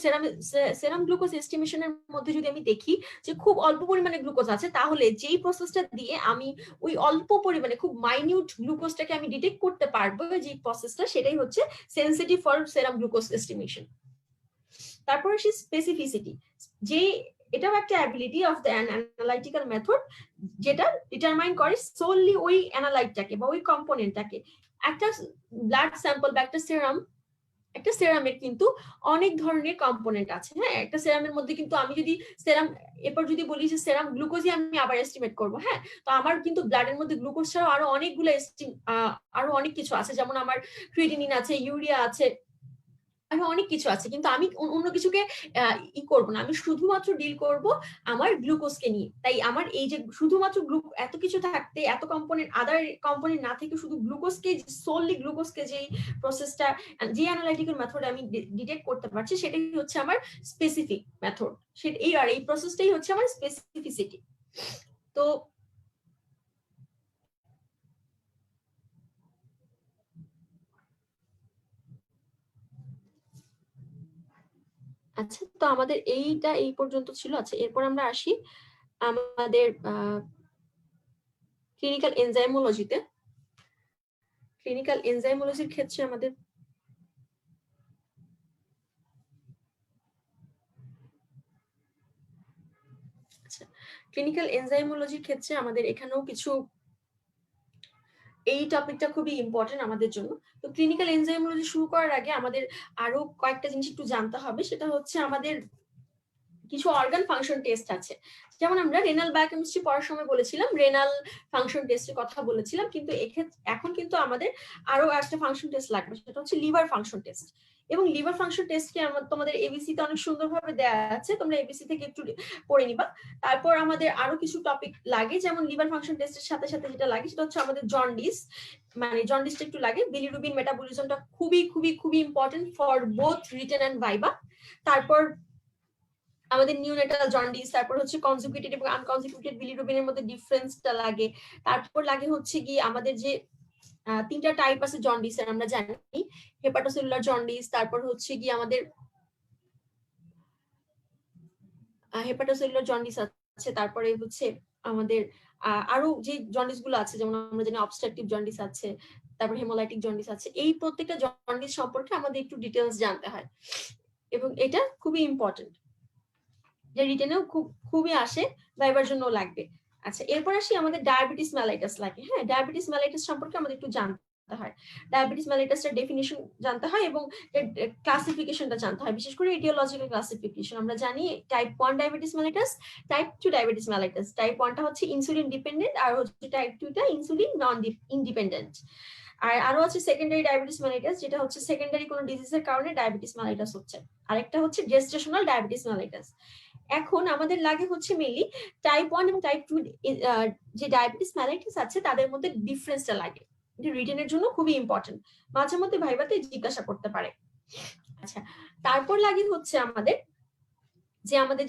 সেরাম গ্লুকোজ এস্টিমেশনের মধ্যে যদি আমি দেখি যে খুব অল্প পরিমাণে গ্লুকোজ আছে, তাহলে যেই প্রসেসটা দিয়ে আমি ওই অল্প পরিমাণে খুব মাইনিউট গ্লুকোজটাকে আমি ডিটেক্ট করতে পারবো, যে প্রসেসটা, সেটাই হচ্ছে sensitive for serum glucose estimation. তারপর আসি স্পেসিফিসিটি, যে এটাও একটা ability of the analytical method, যেটা ডিটারমাইন করে সোললি ওই অ্যানালাইটটাকে বা ওই কম্পোনেন্টটাকে। একটা ব্লাড স্যাম্পল বা একটা সেরামের কিন্তু অনেক ধরনের কম্পোনেন্ট আছে। হ্যাঁ, একটা সেরামের মধ্যে কিন্তু আমি যদি সেরাম এরপর যদি বলি যে সেরাম গ্লুকোজই আমি আবার এস্টিমেট করবো, হ্যাঁ, তো আমার কিন্তু ব্লাডের মধ্যে গ্লুকোজ ছাড়াও আরো অনেক কিছু আছে, যেমন আমার ক্রিয়েটিনিন আছে, ইউরিয়া আছে, আরো অনেক কিছু আছে, কিন্তু আমি অন্য কিছুকে করব না, আমি শুধুমাত্র ডিল করব আমার গ্লুকোজকে নিয়ে। তাই আমার এই যে শুধুমাত্র এত কিছু থাকতে, এত কম্পোনেন্ট, আদার কম্পোনেন্ট না থেকে শুধু গ্লুকোজকে, সোললি গ্লুকোজকে যেই প্রসেসটা, যে অ্যানালাইটিক্যাল মেথড আমি ডিটেক্ট করতে পারছি, সেটাই হচ্ছে আমার স্পেসিফিক মেথড। এই প্রসেসটাই হচ্ছে আমার স্পেসিফিসিটি। তো আচ্ছা, তো আমাদের এইটা এই পর্যন্ত ছিল। আচ্ছা, এরপর আমরা আসি আমাদের ক্লিনিক্যাল এনজাইমোলজিতে। ক্লিনিক্যাল এনজাইমোলজির ক্ষেত্রে আমাদের এখানেও কিছু, এই টপিকটা খুবই ইম্পর্টেন্ট আমাদের জন্য। তো ক্লিনিক্যাল এনজাইমোলজি শুরু করার আগে আমাদের আরো কয়েকটা জিনিস একটু জানতে হবে। সেটা হচ্ছে আমাদের কিছু অর্গান ফাংশন টেস্ট আছে। যেমন আমরা রেনাল বায়োকেমিস্ট্রি পড়ার সময় বলেছিলাম, রেনাল ফাংশন টেস্টের কথা বলেছিলাম, কিন্তু এখন কিন্তু আমাদের আরো একটা ফাংশন টেস্ট লাগবে, সেটা হচ্ছে লিভার ফাংশন টেস্ট। এবং লিভার ফাংশন টেস্টকে তোমাদের এবিসি তে অনেক সুন্দরভাবে দেওয়া আছে, তোমরা এবিসি থেকে একটু পড়ে নিবা। তারপর আমাদের আরো কিছু টপিক লাগে, যেমন লিভার ফাংশন টেস্টের সাথে সাথে যেটা লাগে সেটা হচ্ছে আমাদের জন্ডিস, মানে জন্ডিসটা একটু লাগে। বিলিরুবিন মেটাবলিজমটা খুবই খুবই খুবই important for both written and viva. তারপর আমাদের নিউনেটাল জন্ডিস, তারপর হচ্ছে কনজুগেটেড এবং আনকনজুগেটেড বিলিরুবিনের মধ্যে ডিফারেন্সটা লাগে। তারপর লাগে হচ্ছে কি আমাদের যে 3টা টাইপ আছে জন্ডিসের আমরা জানি, হেপাটোসেলুলার জন্ডিস, তারপর হচ্ছে কি আমাদের হেপাটোসেলুলার জন্ডিস আছে, তারপরে হচ্ছে আমাদের আরো যে জন্ডিস গুলো আছে, যেমন আমরা জানি অবস্ট্রাকটিভ জন্ডিস আছে, তারপর হেমোলাইটিক জন্ডিস আছে। এই প্রত্যেকটা জন্ডিস সম্পর্কে আমাদের একটু ডিটেলস জানতে হয়, এবং এটা খুবই ইম্পর্টেন্ট, যে রিটেনেও খুবই আসে, ভাইবার জন্য লাগবে। আচ্ছা, এরপর আসি আমাদের ডায়াবেটিস মেলাইটাস লাগে। হ্যাঁ, ডায়াবেটিস মেলাইটাস সম্পর্কে আমাদের একটু জানতে হয়। ডায়াবেটিস মেলাইটাসের ডেফিনিশন জানতে হয় এবং ক্লাসিফিকেশনটা জানতে হয়, বিশেষ করে ইটিওলজিক্যাল ক্লাসিফিকেশন। আমরা জানি type 1 diabetes mellitus, type 2 diabetes mellitus. Type 1টা হচ্ছে ইনসুলিন ডিপেন্ডেন্ট, আর হচ্ছে টাইপ 2টা ইনসুলিন নন ইনডিপেন্ডেন্ট। আর আরো আছে সেকেন্ডারি ডায়াবেটিস মেলাইটাস, যেটা হচ্ছে সেকেন্ডারি কোনো ডিজিজের কারণে ডায়াবেটিস মেলাইটাস হচ্ছে। আরেকটা হচ্ছে জেস্টেশনাল ডায়াবেটিস মেলাইটাস। এখন আমাদের লাগে হচ্ছে মেইনলি টাইপ 1 এবং টাইপ 2 যে ডায়াবেটিস মেলাইটিস আছে তাদের মধ্যে ডিফারেন্সটা লাগে, এটা রিটেনের জন্য খুবই ইম্পর্টেন্ট, মাঝে মধ্যে ভাইভাতে জিজ্ঞাসা করতে পারে। আচ্ছা, তারপর লাগে হচ্ছে আমাদের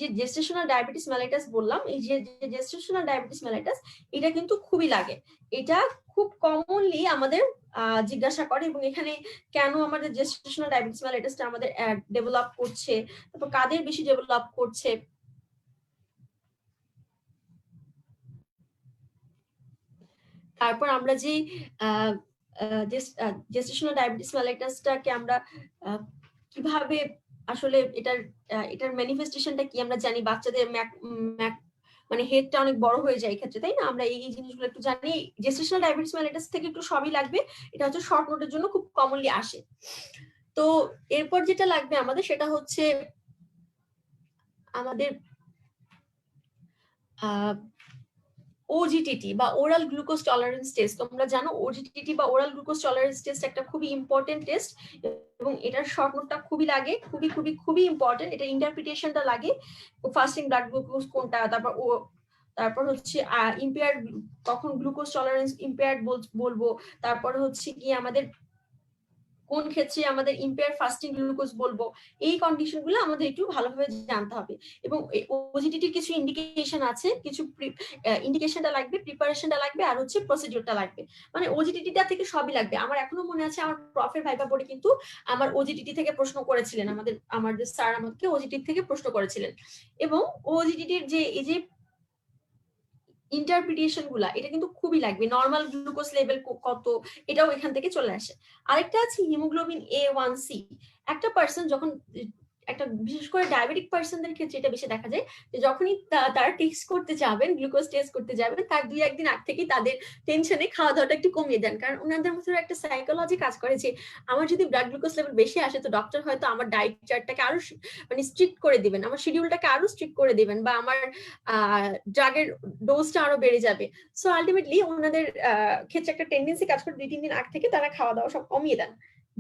যে জেস্টেশনাল ডায়াবেটিস মেলাইটাস বললাম, এই যে জেস্টেশনাল ডায়াবেটিস মেলাইটাস, এটা কিন্তু খুবই লাগে, এটা খুব কমনলি আমাদের জিজ্ঞাসা করে, এবং এখানে কেন আমাদের জেস্টেশনাল ডায়াবেটিস মেলাইটাসটা আমাদের ডেভেলপ করছে, তারপর কাদের বেশি ডেভেলপ করছে। তারপর আমরা যে জেস্টেশনাল ডায়াবেটিস মেলাইটাসটাকে আমরা কিভাবে আসলে এটার ম্যানিফেস্টেশনটা কি আমরা জানি, বাচ্চাদের মানে হেডটা অনেক বড় হয়ে যায় ক্ষেত্রে, তাই না? আমরা এই জিনিসগুলো একটু জানি। জেস্টেশনাল ডায়াবেটিস মেলাইটাস থেকে একটু সবই লাগবে, এটা হচ্ছে শর্ট নোটের জন্য খুব কমনলি আসে। তো এরপর যেটা লাগবে আমাদের সেটা হচ্ছে আমাদের ওজিটিটি বা ওরাল গ্লুকোজ টলারেন্স টেস্ট। তোমরা জানো ওজিটিটি বা ওরাল গ্লুকোজ টলারেন্স টেস্ট একটা খুবই ইম্পর্টেন্ট টেস্ট, এবং এটার শর্ট নোটটা খুবই লাগে, খুবই খুবই খুবই ইম্পর্টেন্ট। এটা ইন্টারপ্রিটেশনটা লাগে, ফাস্টিং ব্লাড গ্লুকোজ কোনটা, তারপর হচ্ছে ইম্পেয়ার্ড, কখন গ্লুকোজ টলারেন্স ইম্পেয়ার্ড বলবো, তারপর হচ্ছে কি আমাদের কোন ক্ষেত্রে আমাদের ইম্পেয়ার ফাস্টিং গ্লুকোজ বলবো। এই কন্ডিশনগুলো আমাদের একটু ভালোভাবে জানতে হবে, এবং ওজিটিটির কিছু ইন্ডিকেশন আছে, কিছু ইন্ডিকেশনটা লাগবে, প্রিপারেশনটা লাগবে, আর হচ্ছে প্রসিডিউরটা লাগবে। মানে ওজিটিটিটা থেকে সবই লাগবে। আমার এখনো মনে আছে আমার প্রফের ভাইবা বোর্ডে কিন্তু আমার ওজিটিটি থেকে প্রশ্ন করেছিলেন, আমাদের স্যার আমাকে ওজিটিটি থেকে প্রশ্ন করেছিলেন, এবং ওজিটিটির যে এই যে ইন্টারপ্রিটেশন গুলা, এটা কিন্তু খুবই লাগবে। নর্মাল গ্লুকোজ লেভেল কত, এটাও এখান থেকে চলে আসে। আরেকটা আছে হিমোগ্লোবিন A1C। একটা পার্সন যখন, একটা বিশেষ করে ডায়াবেটিক পার্সনদের ক্ষেত্রে এটা বেশি দেখা যায়, যে যখনই তারা টেস্ট করতে যাবেন, গ্লুকোজ টেস্ট করতে যাবেন, তার 2-1 দিন আগ থেকেই তাদের টেনশনে খাওয়া দাওয়াটা একটু কমিয়ে দেন, কারণ ওনাদের মধ্যে একটা সাইকোলজি কাজ করে যে আমার যদি ব্লাড গ্লুকোজ লেভেল বেশি আসে, তো ডক্টর হয়তো আমার ডায়েট চার্টটাকে আরো মানে স্ট্রিক্ট করে দিবেন, আমার শিডিউলটাকে আরো স্ট্রিক্ট করে দিবেন, বা আমার ড্রাগের ডোজটা আরো বেড়ে যাবে। সো আলটিমেটলি ওনাদের ক্ষেত্রে একটা টেন্ডেন্সি কাজ করে 2-3 দিন আগ থেকে তারা খাওয়া দাওয়া সব কমিয়ে দেন,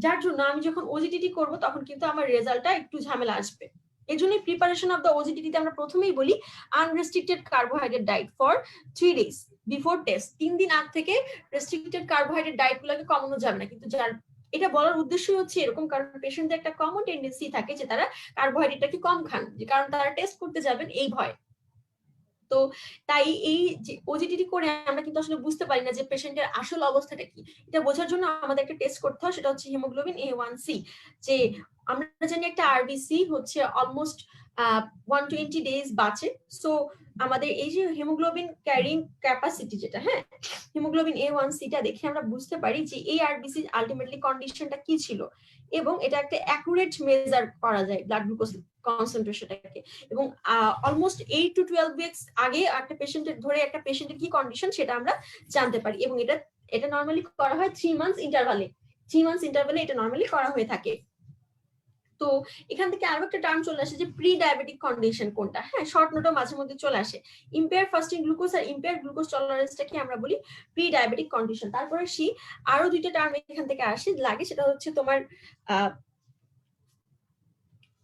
যার জন্য আমি যখন ওজিটিটি করব তখন কিন্তু আমার রেজাল্টটা একটু ঝামেলা আসবে। এই জন্যই প্রিপারেশন অফ দ্য ওজিটিতে আমরা প্রথমেই বলি unrestricted carbohydrate diet for 3 days before test. 3 দিন আগ থেকে রেস্ট্রিক্টেড কার্বোহাইড্রেট ডায়েট গুলোকে কমানো যাবে না, কিন্তু যার এটা বলার উদ্দেশ্য হচ্ছে এরকম, কারণ পেশেন্টদের একটা কমন টেন্ডেন্সি থাকে যে তারা কার্বোহাইড্রেটটাকে কম খান, যে কারণ তারা টেস্ট করতে যাবেন এই ভয়। তো তাই এই যে ওজিটিটি করে আমরা কিন্তু আসলে বুঝতে পারি না যে পেশেন্টের আসল অবস্থাটা কি। এটা বোঝার জন্য আমাদের একটা টেস্ট করতে হয়, সেটা হচ্ছে হিমোগ্লোবিন A1C। যে আমরা জানি একটা আরবিসি হচ্ছে অলমোস্ট 120 days বাঁচে। সো আমাদের এই যে হিমোগ্লোবিন ক্যারিং ক্যাপাসিটি যেটা, হ্যাঁ, হিমোগ্লোবিন A1Cটা দেখে আমরা বুঝতে পারি যে এই আরবিসি আলটিমেটলি কন্ডিশনটা কি ছিল, এবং এটা একটা অ্যাকুরেট মেজার করা যায় ব্লাড গ্লুকোজ কনসেন্ট্রেশনটাকে। এবং অলমোস্ট 8 to 12 উইকস আগে একটা পেশেন্টের কি কন্ডিশন সেটা আমরা জানতে পারি, এবং এটা নরমালি করা হয় 3 months ইন্টারভালে। 3 months ইন্টারভালে এটা নরমালি করা হয়ে থাকে। তো এখান থেকে আরো একটা টার্ম চলে আসে যে প্রি ডায়াবেটিক কন্ডিশন কোনটা। হ্যাঁ, শর্ট নোটও মাঝে মধ্যে চলে আসে। ইম্পেয়ার ফাস্টিং গ্লুকোজ আর ইম্পেয়ার গ্লুকোজ টলারেন্সটাকে আমরা বলি প্রি ডায়াবেটিক কন্ডিশন। তারপরে আরো 2টা টার্ম এখান থেকে আসে লাগে, সেটা হচ্ছে তোমার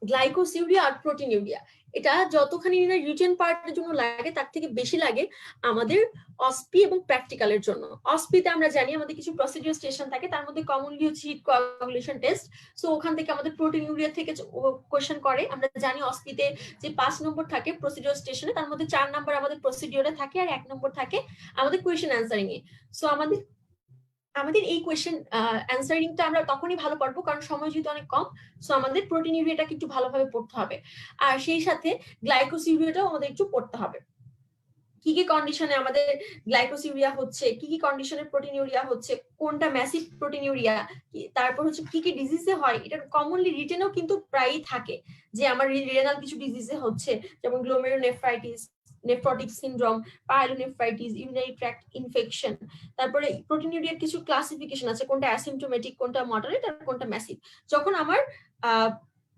গ্লাইকোসিউরিয়া আর প্রোটিনিউরিয়া, এটা যতখানি না রিটেন পার্টের জন্য লাগে তার থেকে বেশি লাগে আমাদের অসপি এবং প্র্যাকটিক্যালের জন্য। অসপিতে আমরা জানি আমাদের কিছু প্রসিডিউর স্টেশন থাকে, তার মধ্যে কমনলি হচ্ছে হিট কোয়াগুলেশন টেস্ট। সো ওখান থেকে আমাদের প্রোটিনিউরিয়া থেকে কোয়েশ্চেন করে। আমরা জানি অসপিতে যে 5 নম্বর থাকে প্রসিডিউর স্টেশনে, তার মধ্যে 4 নম্বর আমাদের প্রসিডিউরে থাকে আর 1 নম্বর থাকে আমাদের কোয়েশ্চেন অ্যান্সারিং এ। সো আমাদের এই কোয়েশ্চেন অ্যান্সারিংটা আমরা তখনই ভালো পারবো কারণ সময় যেহেতু অনেক কম। সো আমাদের প্রোটিনিউরিয়াটাকে একটু ভালোভাবে পড়তে হবে, আর সেই সাথে গ্লাইকোসিউরিয়াটাও আমাদের একটু পড়তে হবে। কি কি কন্ডিশনে আমাদের গ্লাইকোসিউরিয়া হচ্ছে, কি কি কন্ডিশনে প্রোটিনিউরিয়া হচ্ছে, কোনটা ম্যাসিভ প্রোটিনিউরিয়া, তারপর হচ্ছে কি কি ডিজিজে হয়। এটা কমনলি রিটেনেও কিন্তু প্রায়ই থাকে যে আমার রেনাল কিছু ডিজিজে হচ্ছে, যেমন glomerulonephritis, nephrotic syndrome, pyelonephritis, urinary tract infection. তারপরে প্রোটিনিউরিয়ার কিছু ক্লাসিফিকেশন আছে, কোনটা অ্যাসিম্পটোমেটিক, কোনটা মডারেট আর কোনটা ম্যাসিভ। যখন আমার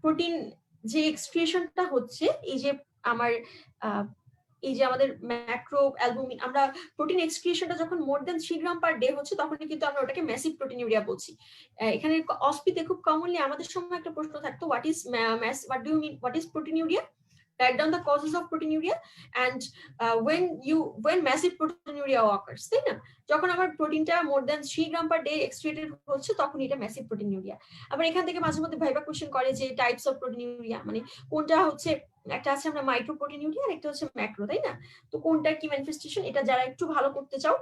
প্রোটিন যে এক্সক্রিশনটা হচ্ছে, এই যে আমার এই যে আমাদের ম্যাক্রো অ্যালবুমিন, আমরা প্রোটিন এক্সক্রিশনটা যখন মোর দেন 3 গ্রাম পার ডে হচ্ছে তখনই কিন্তু আমরা ওটাকে ম্যাসিভ প্রোটিনিউরিয়া বলছি। এখানে অসপিতে খুব কমনলি আমাদের সময় একটা প্রশ্ন থাকতো, what do you mean, what is proteinuria, write down the causes of proteinuria and when massive proteinuria occurs, তাই না? যখন আমার প্রোটিনটা মোর দ্যান 3 গ্রাম পার ডে এক্সক্রিটেড হচ্ছে তখন এটা ম্যাসিভ প্রোটিনিউরিয়া। আবার এখান থেকে মাঝে মধ্যে ভাইবা কোশ্চেন করে যে টাইপস অফ প্রোটিনিউরিয়া, মানে কোনটা হচ্ছে, একটা আছে আমরা মাইক্রো প্রোটিনিউরিয়া আর একটা হচ্ছে ম্যাক্রো, তাই না? তো কোনটা কি ম্যানিফেস্টেশন, এটা যারা একটু ভালো করতে চাও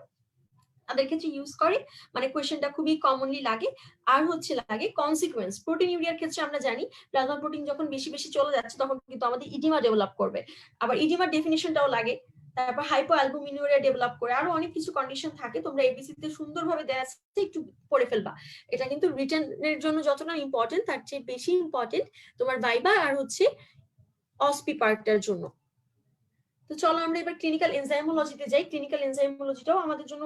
তাদের ক্ষেত্রে ইউজ করে, মানে কোয়েশ্চেনটা খুবই কমনলি লাগে। আর হচ্ছে লাগে কনসিকুয়েন্স। প্রোটিনিউরিয়ার ক্ষেত্রে আমরা জানি প্লাজমা প্রোটিন যখন বেশি বেশি চলে যাচ্ছে তখন কিন্তু আমাদের ইডিমা ডেভেলপ করবে, আবার ইডিমার ডেফিনিশনটাও লাগে। তারপর হাইপো অ্যালবুমিনুরিয়া ডেভেলপ করে, আরো অনেক কিছু কন্ডিশন থাকে। তোমরা এবিসি তে সুন্দরভাবে দেয়া আছে, একটু পড়ে ফেলবা। এটা কিন্তু রিটেনের জন্য যতটা ইম্পর্টেন্ট তার চেয়ে বেশি ইম্পর্টেন্ট তোমার ভাইবা আর হচ্ছে অসপি পার্টটার জন্য। তো চলো আমরা এবার ক্লিনিক্যাল এনজাইমোলজিতে যাই। ক্লিনিক্যাল এনজাইমোলজিটাও আমাদের জন্য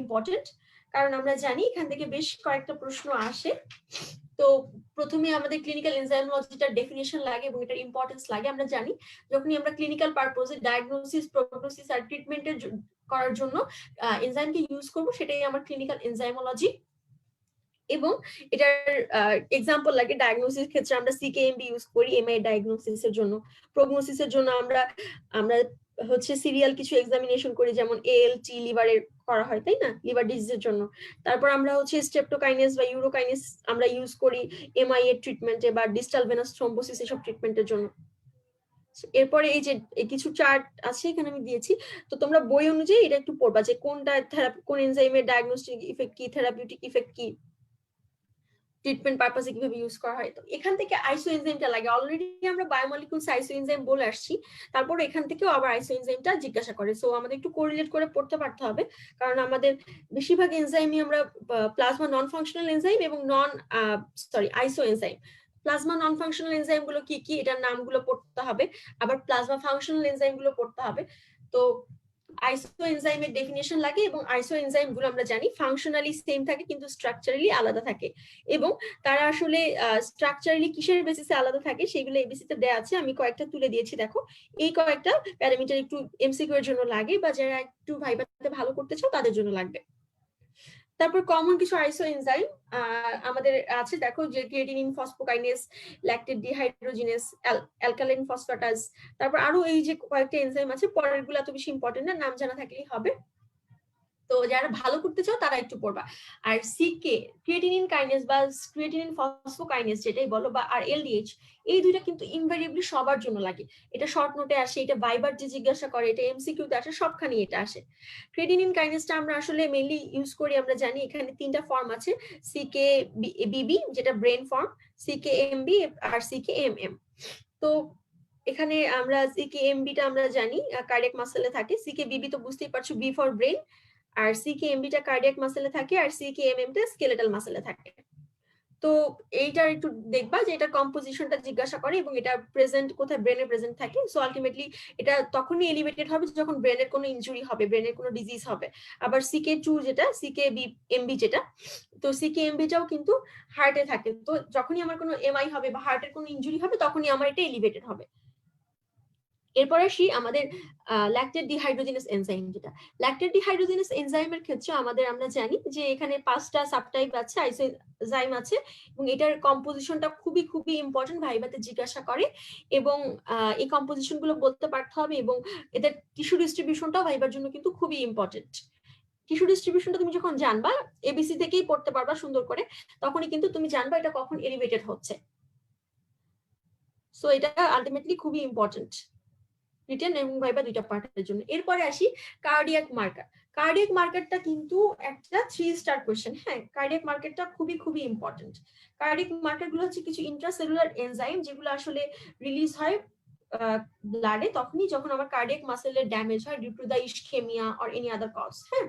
ইম্পর্টেন্ট, কারণ আমরা জানি এখান থেকে বেশ কয়েকটা প্রশ্ন আসে। তো প্রথমে আমাদের ক্লিনিক্যাল এনজাইমোলজিটার ডেফিনিশন লাগে এবং এটার ইম্পর্টেন্স লাগে। আমরা জানি যখনই আমরা ক্লিনিক্যাল পারপোজে ডায়াগনোসিস, প্রগনোসিস আর ট্রিটমেন্টের করার জন্য এনজাইমকে ইউজ করব, সেটাই আমার ক্লিনিক্যাল এনজাইমোলজি। এবং এটার এক্সাম্পল লাগে ডায়াগনোসিস ক্ষেত্রে আমরা সিকেএমবি ইউজ করি এমআই ডায়াগনোসিসের জন্য। প্রগনোসিসের জন্য আমরা হচ্ছে সিরিয়াল কিছু এক্সামিনেশন করি, যেমন এএলটি লিভারের করা হয়, তাই না, লিভার ডিজিজের জন্য। তারপর আমরা হচ্ছে স্ট্রেপ্টোকাইনেস বা ইউরোকাইনেস আমরা ইউজ করি এমআই এর ট্রিটমেন্টে বা ডিস্টাল ভেনাস থ্রম্বোসিস এসব ট্রিটমেন্টের জন্য। এরপরে এই যে কিছু চার্ট আছে এখানে আমি দিয়েছি, তো তোমরা বই অনুযায়ী এটা একটু পড়বা যে কোনটা কোন এনজাইমের ডায়াগনস্টিক ইফেক্ট কি, থেরাপিউটিক ইফেক্ট কি, ট্রিটমেন্ট পারপাসে কিভাবে ইউজ করা হয়। তো এখান থেকে আইসো এনজাইমটা লাগে। অলরেডি আমরা বায়োমলিকুলস আইসো এনজাইম বলে আসছি, তারপর এখান থেকেও আবার আইসো এনজাইমটা জিজ্ঞাসা করে। সো আমাদের একটু কোরিলেট করে পড়তে পারতে হবে, কারণ আমাদের বেশিরভাগ এনজাইমই আমরা প্লাজমা নন ফাংশনাল এনজাইম এবং আইসো enzyme. Plasma non functional enzyme গুলো কি কি, এটার নামগুলো পড়তে হবে, আবার প্লাজমা ফাংশনাল এনজাইম গুলো পড়তে হবে। তো আইসো এনজাইমের ডেফিনেশন লাগে, এবং আইসো এনজাইম গুলো আমরা জানি ফাংশনালি সেম থাকে কিন্তু স্ট্রাকচারালি আলাদা থাকে, এবং তারা আসলে স্ট্রাকচারালি কিসের বেসিসে আলাদা থাকে সেগুলো এবিসি তে দেয়া আছে, আমি কয়েকটা তুলে দিয়েছি। দেখো এই কয়েকটা প্যারামিটার একটু এমসিকিউ এর জন্য লাগে, বা যারা একটু ভাইবাতে ভালো করতে চাও তাদের জন্য লাগবে। তারপর কমন কিছু আইসো এনজাইম আমাদের আছে, দেখো যে ক্রিয়েটিনিন ফসফোকাইনেস, ল্যাকটেট ডিহাইড্রোজিনেস, অ্যালকালাইন ফসফেটাস। তারপর আরো এই যে কয়েকটা এনজাইম আছে, পরের গুলো এত বেশি ইম্পর্টেন্ট না, নাম জানা থাকলেই হবে। তো যারা ভালো করতে চাও তারা একটু পড়বা। আর সিকে ক্রিয়েটিনিন কাইনেস বা ক্রিয়েটিনিন ফসফোকাইনেস যেটাই বলো, বা আর এলডিএইচ, এই দুইটা কিন্তু ইনভেরিয়েবলি সবার জন্য লাগে। এটা শর্ট নোটে আসে, এটা ভাইবার যে জিজ্ঞাসা করে, এটা এমসিকিউ তে আসে, সবখানে এটা আসে। ক্রিয়েটিনিন কাইনেসটা আমরা আসলে মেইনলি ইউজ করি, আমরা জানি এখানে 3টা ফর্ম আছে, সিকে বিবি যেটা ব্রেন ফর্ম, সিকে এমবি আর সিকে এমএম। তো এখানে আমরা সিকে এমবিটা আমরা জানি কার্ডিয়াক মাসেলে থাকে, সিকে বিবি তো বুঝতেই পারছো বি ফর ব্রেন, আর সিকেএমবিটা কার্ডিয়াক মাসেলে থাকে, আর সিকেএমএমটা স্কেলেটাল মাসেলে থাকে। তো এইটার একটু দেখবা যে এটা কম্পোজিশনটা জিজ্ঞাসা করে, এবং এটা প্রেজেন্ট কোথায়, ব্রেনে প্রেজেন্ট থাকে। সো আলটিমেটলি এটা তখনই এলিভেটেড হবে যখন ব্রেনের কোনো ইনজুরি হবে, ব্রেনের কোনো ডিজিজ হবে। আবার সিকে2 যেটা সিকেএমবি যেটা, তো সিকেএমবিটাও কিন্তু হার্টে থাকে। তো যখনই আমার কোনো এমআই হবে বা হার্টের কোনো ইনজুরি হবে তখনই আমার এটা এলিভেটেড হবে। এরপর আসি আমাদের ল্যাকটেট ডিহাইড্রোজেনাস এনজাইম, যেটা ল্যাকটেট ডিহাইড্রোজেনাস এনজাইমের ক্ষেত্রে আমাদের আমরা জানি যে এখানে 5টা সাবটাইপ আছে, আইসোজাইম আছে, এবং এটার কম্পোজিশনটা খুবই খুবই ইম্পর্টেন্ট, ভাইবাতে জিজ্ঞাসা করে, এবং এই কম্পোজিশন গুলো বলতে পারতে হবে, এবং এদের টিস্যু ডিস্ট্রিবিউশনটাও ভাইবার জন্য কিন্তু খুবই ইম্পর্টেন্ট। টিস্যু ডিস্ট্রিবিউশনটা তুমি যখন জানবা, এবিসি থেকেই পড়তে পারবা সুন্দর করে, তখনই কিন্তু তুমি জানবা এটা কখন এলিভেটেড হচ্ছে। সো এটা আলটিমেটলি খুবই ইম্পর্টেন্ট রিটেন এবং ভাইবা দুইটা পার্টের জন্য। এরপরে আসি কার্ডিয়াক মার্কার। কার্ডিয়াক মার্কারটা কিন্তু একটা 3 স্টার কোশ্চেন। হ্যাঁ, কার্ডিয়াক মার্কারটা খুবই খুবই ইম্পর্টেন্ট। কার্ডিয়াক মার্কার গুলো হচ্ছে কিছু ইন্ট্রাসেলুলার এনজাইম যেগুলো আসলে রিলিজ হয় ব্লাডে তখনই যখন আমার কার্ডিয়াক মাসেলের ড্যামেজ হয় due to the ischaemia or any other cause. হ্যাঁ,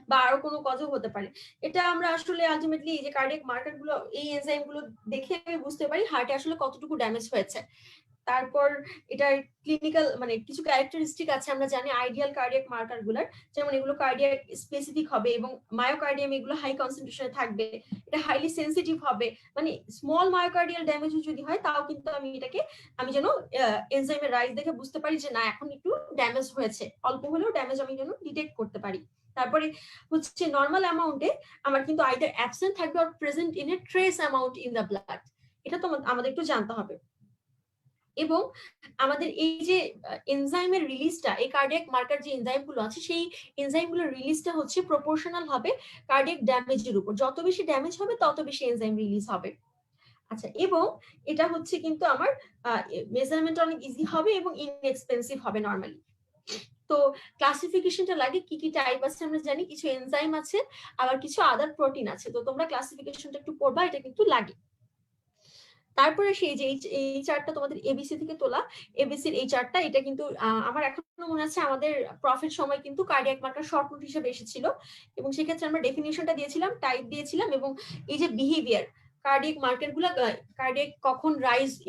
বা আরো কোনো কজও হতে পারে। এটা আমরা আসলে আলটিমেটলি এই যে কার্ডিয়াক মার্কার গুলো, এই এনজাইম গুলো দেখে বুঝতে পারি হার্টে আসলে কতটুকু ড্যামেজ হয়েছে। তারপর এটার ক্লিনিক্যাল মানে কিছু ক্যারেক্টারিস্টিক আছে আমরা জানি আইডিয়াল কার্ডিয়াক মার্কার গুলার, যেমন এগুলো কার্ডিয়াক স্পেসিফিক হবে এবং মায়োকার্ডিয়াম এগুলো হাই কনসেন্ট্রেশনে থাকবে, এটা হাইলি সেন্সিটিভ হবে, মানে স্মল মায়োকার্ডিয়াল ড্যামেজ যদি হয় তাও কিন্তু আমি যেন এনজাইমের রাইজ দেখে বুঝতে পারি যে না এখন একটু ড্যামেজ হয়েছে, অল্প হলেও ড্যামেজ আমি যেন ডিটেক্ট করতে পারি। তারপরে হচ্ছে নর্মাল অ্যামাউন্টে আমার কিন্তু আইদার অ্যাবসেন্ট থাকবে or present in a trace amount in the blood, এটা তো আমাদের একটু জানতে হবে। এবং আমাদের এই যে এনজাইমের রিলিজটা, এই কার্ডিয়াক মার্কার যে এনজাইম গুলো আছে সেই এনজাইম গুলোর রিলিজটা হচ্ছে প্রপোর্শনাল হবে কার্ডিয়াক ড্যামেজের উপর, যত বেশি ড্যামেজ হবে তত বেশি এনজাইম রিলিজ হবে। আচ্ছা, এবং এটা হচ্ছে কিন্তু আমার মেজারমেন্ট অনেক ইজি হবে এবং ইনএক্সপেন্সিভ হবে নরমালি। তো ক্লাসিফিকেশনটা লাগে কি কি টাইপ আছে আমরা জানি, কিছু এনজাইম আছে আবার কিছু আদার প্রোটিন আছে, তো তোমরা ক্লাসিফিকেশনটা একটু পড়বা, এটা কিন্তু লাগে। তারপরে সেই যে এই চার্টটা তোমাদের এবিসি থেকে তোলা, এবিসির এই চার্টটা, এটা কিন্তু আমার এখনো মনে আছে আমাদের প্রফেট সময় কিন্তু কার্ডিয়াক মার্কার শর্ট নোট হিসেবে এসেছিল, এবং সেক্ষেত্রে আমরা ডেফিনিশনটা দিয়েছিলাম, টাইপ দিয়েছিলাম, এবং এই যে বিহেভিয়ার কার্ডিয়াক মার্কার গুলা, কার্ডিয়াক কখন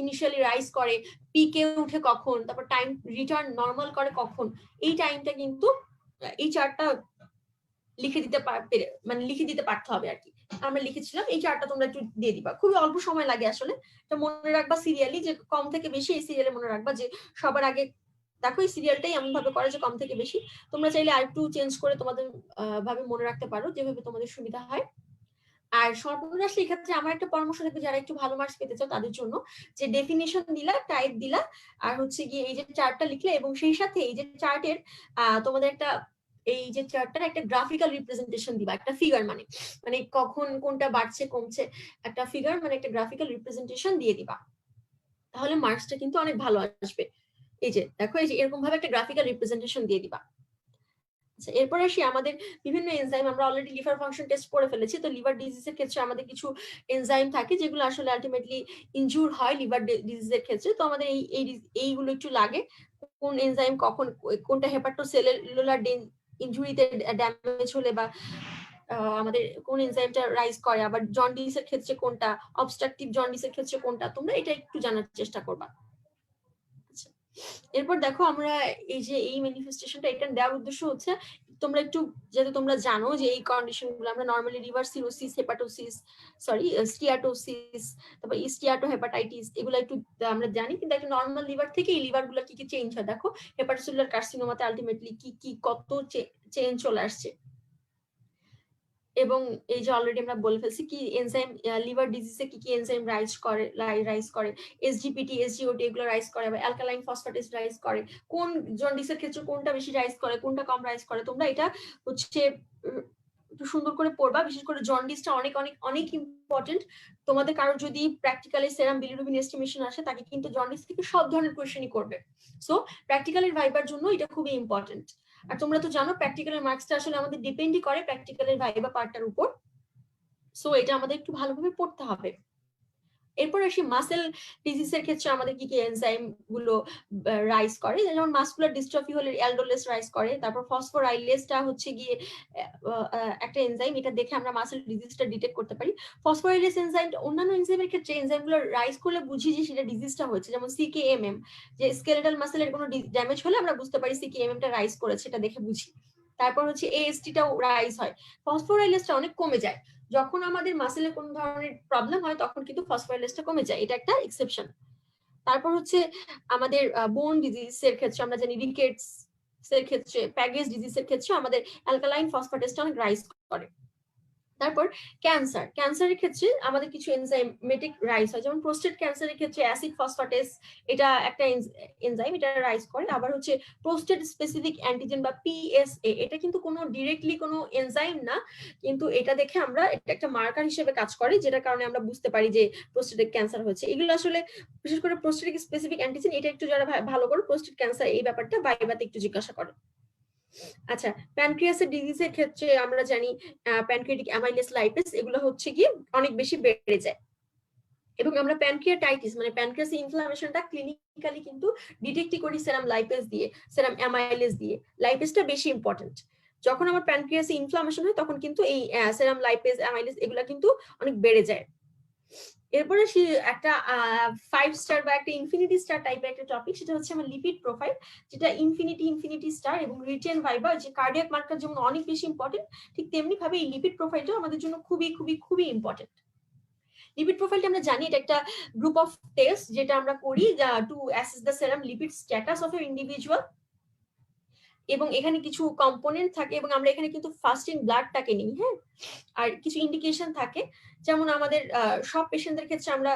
ইনিশিয়ালি রাইজ করে, পিকে উঠে কখন, তারপর টাইম রিটার্ন নর্মাল করে কখন, এই টাইমটা কিন্তু এই চার্টটা লিখে দিতে পারতে হবে আর কি। আমরা লিখেছিলাম, এই চার্টটা তোমরা একটু দিয়ে দিবা, খুবই অল্প সময় লাগে আসলে, তো মনে রাখবা সিরিয়ালি, যে কম থেকে বেশি এই সিরিয়ালে মনে রাখবা, যে সবার আগে দেখো এই সিরিয়ালটাই এমন ভাবে করে যে কম থেকে বেশি, তোমরা চাইলে আরেকটু চেঞ্জ করে তোমাদের ভাবে মনে রাখতে পারো যেভাবে তোমাদের সুবিধা হয়। আর সর্বনাশ এক্ষেত্রে আমার একটা পরামর্শ থাকবে যারা একটু ভালো মার্কস পেতে চাও তাদের জন্য, যে ডেফিনিশন দিলা, টাইপ দিলা, আর হচ্ছে গিয়ে এই যে চার্টটা লিখলে, এবং সেই সাথে এই যে চার্টের তোমাদের একটা এই যে চার্টটার একটা গ্রাফিক্যাল রিপ্রেজেন্টেশন দিবা, একটা ফিগার, মানে কখন কোনটা বাড়ছে কমছে, একটা ফিগার মানে একটা গ্রাফিক্যাল রিপ্রেজেন্টেশন দিয়ে দিবা, তাহলে মার্কসটা কিন্তু অনেক ভালো আসবে। এই যে দেখো, এই যে এরকম ভাবে একটা গ্রাফিক্যাল রিপ্রেজেন্টেশন দিয়ে দিবা। আচ্ছা, এরপর আসি আমাদের বিভিন্ন এনজাইম, আমরা অলরেডি লিভার ফাংশন টেস্ট করে ফেলেছি, তো লিভার ডিজিজের ক্ষেত্রে আমাদের কিছু এনজাইম থাকে যেগুলো আসলে আলটিমেটলি ইনজুর হয় লিভার ডিজিজের ক্ষেত্রে, তো আমাদের এইগুলো একটু লাগে, কোন এনজাইম কখন, কোনটা হেপাটোসেলুলার ইনজুরিতে ড্যামেজ হলে, বা আমাদের কোন এনজাইমটা রাইজ করে, আবার জন্ডিসের ক্ষেত্রে কোনটা, অবস্ট্রাকটিভ জন্ডিসের ক্ষেত্রে কোনটা, তোমরা এটা একটু জানার চেষ্টা করবা। এরপর দেখো আমরা এই যে এই ম্যানিফেস্টেশনটা এটা দেওয়ার উদ্দেশ্য হচ্ছে তোমরা একটু, যাতে তোমরা জানো যে এই কন্ডিশনগুলো আমরা নরমালি লিভার সিরোসিস, হেপাটোসিস, স্টিয়াটোসিস, তারপর স্টিয়াটো হেপাটাইটিস, এগুলো একটু আমরা জানি, কিন্তু একটা নরমাল লিভার থেকে এই লিভার গুলো কি কি চেঞ্জ হয়, দেখো হেপাটোসেলুলার কার্সিনোমাতে আলটিমেটলি কি কি কত চেঞ্জ চলে আসছে। এবং এই যে অলরেডি আমরা বলে ফেলছি কি এনজাইম লিভার ডিজিজে কি কি এনজাইম রাইজ করে, এসজিপিটি, এসজিওটি এগুলো রাইজ করে, বা অ্যালকালাইন ফসফেটেজ রাইজ করে, কোন জন্ডিসের ক্ষেত্রে কোনটা বেশি রাইজ করে, কোনটা কম রাইজ করে, তোমরা এটা হচ্ছে একটু সুন্দর করে পড়বা, বিশেষ করে জন্ডিসটা অনেক অনেক অনেক ইম্পর্টেন্ট। তোমাদের কারো যদি প্র্যাকটিক্যালি সেরাম বিলিরুবিন এস্টিমেশন আসে, তাকে কিন্তু জন্ডিস থেকে সব ধরনের কোয়েশ্চেনই করবে, সো প্র্যাকটিক্যালের ভাইবার জন্য এটা খুবই ইম্পর্টেন্ট। আর তোমরা তো জানো প্র্যাকটিক্যালের মার্কসটা আসলে আমাদের ডিপেন্ডই করে প্র্যাকটিক্যালের ভাইবা পার্টটার উপর, সো এটা আমাদের একটু ভালোভাবে পড়তে হবে। এরপর আসি মাসেল ডিজিজের ক্ষেত্রে আমাদের কি কি এনজাইম গুলো রাইজ করে, যেমন মাসকুলার ডিস্ট্রফি হলে অ্যালডোলেস রাইজ করে, তারপর ফসফোরাইলেসটা হচ্ছে গিয়ে একটা এনজাইম, এটা দেখে আমরা মাসেল ডিজিজটা ডিটেক্ট করতে পারি। ফসফোরাইলেস এনজাইম অন্যান্য এনজাইমের ক্ষেত্রে এনজাইমগুলো রাইজ করলে বুঝি যে সেটা ডিজিজটা হয়েছে, যেমন সিকেএমএম, যে স্কেলেটাল মাসেলের কোনো ড্যামেজ হলে আমরা বুঝতে পারি সিকেএমএমটা রাইজ করেছে, এটা দেখে বুঝি। তারপর হচ্ছে এএসটিটাও রাইজ হয়, ফসফোরাইলেসটা অনেক কমে যায়, যখন আমাদের মাসেলে কোন ধরনের প্রবলেম হয় তখন কিন্তু ফসফোরাইলেসটা কমে যায়, এটা একটা এক্সেপশন। তারপর হচ্ছে আমাদের বোন ডিজিজের ক্ষেত্রে আমরা জানি রিকেটস এর ক্ষেত্রে, প্যাগেজ ডিজিজের ক্ষেত্রে আমাদের অ্যালকালাইন ফসফেটেসটা অনেক রাইজ করে। তারপর ক্যান্সারের ক্ষেত্রে আমাদের কিছু এনজাইমেটিক রাইজ হয়, যেমন প্রোস্টেট ক্যান্সারের ক্ষেত্রে অ্যাসিড ফসফেটেস এটা একটা এনজাইম, এটা রাইজ করে। আবার হচ্ছে প্রোস্টেট স্পেসিফিক অ্যান্টিজেন বা পিএসএ, এটা কিন্তু কোনো ডিরেক্টলি কোনো এনজাইম না, কিন্তু এটা দেখে আমরা এটা একটা মার্কার হিসেবে কাজ করে, যেটার কারণে আমরা বুঝতে পারি যে প্রোস্টেট ক্যান্সার হয়েছে। এগুলো আসলে বিশেষ করে প্রোস্টেট স্পেসিফিক অ্যান্টিজেন, এটা একটু যারা ভালো করে প্রোস্টেট ক্যান্সার এই ব্যাপারটা ভাইবাতে একটু জিজ্ঞাসা করে। আচ্ছা, প্যানক্রিয়াসের ডিজিজের ক্ষেত্রে আমরা জানি প্যানক্রিয়াটিক অ্যামাইলেস লাইপেস এগুলো হচ্ছে কি অনেক বেশি বেড়ে যায়, এবং আমরা প্যানক্রিয়াটাইটিস মানে প্যানক্রিয়াস ইনফ্লামেশনটা ক্লিনিক্যালি কিন্তু ডিটেক্ট করি সেরাম লাইপেস দিয়ে, সেরাম অ্যামাইলেস দিয়ে। লাইপেসটা বেশি ইম্পর্টেন্ট। যখন আমার প্যানক্রিয়াসে ইনফ্লামেশন হয় তখন কিন্তু এই সেরাম লাইপেস অ্যামাইলেস এগুলা কিন্তু অনেক বেড়ে যায়। এরপরে একটা 5 স্টার বা একটা ইনফিনিটি স্টার টাইপের একটা টপিক, সেটা হচ্ছে আমার লিপিড প্রোফাইল, যেটা ইনফিনিটি স্টার এবং রিটেন ভাইবা, যে কার্ডিয়াক মার্কার যেমন অনেক বেশি ইম্পর্টেন্ট, ঠিক তেমনি ভাবে এই লিপিড প্রোফাইলটা আমাদের জন্য খুবই ইম্পর্টেন্ট। লিপিড প্রোফাইলটা আমরা জানি এটা একটা গ্রুপ অফ টেস্ট যেটা আমরা করি to assess the serum lipid status of a individual, এবং এখানে কিছু কম্পোনেন্ট থাকে, এবং আমরা এখানে কিন্তু ফাস্টিং ব্লাডটাকে নিই, হ্যাঁ। আর কিছু ইন্ডিকেশন থাকে, যেমন আমাদের সব পেশেন্টদের ক্ষেত্রে আমরা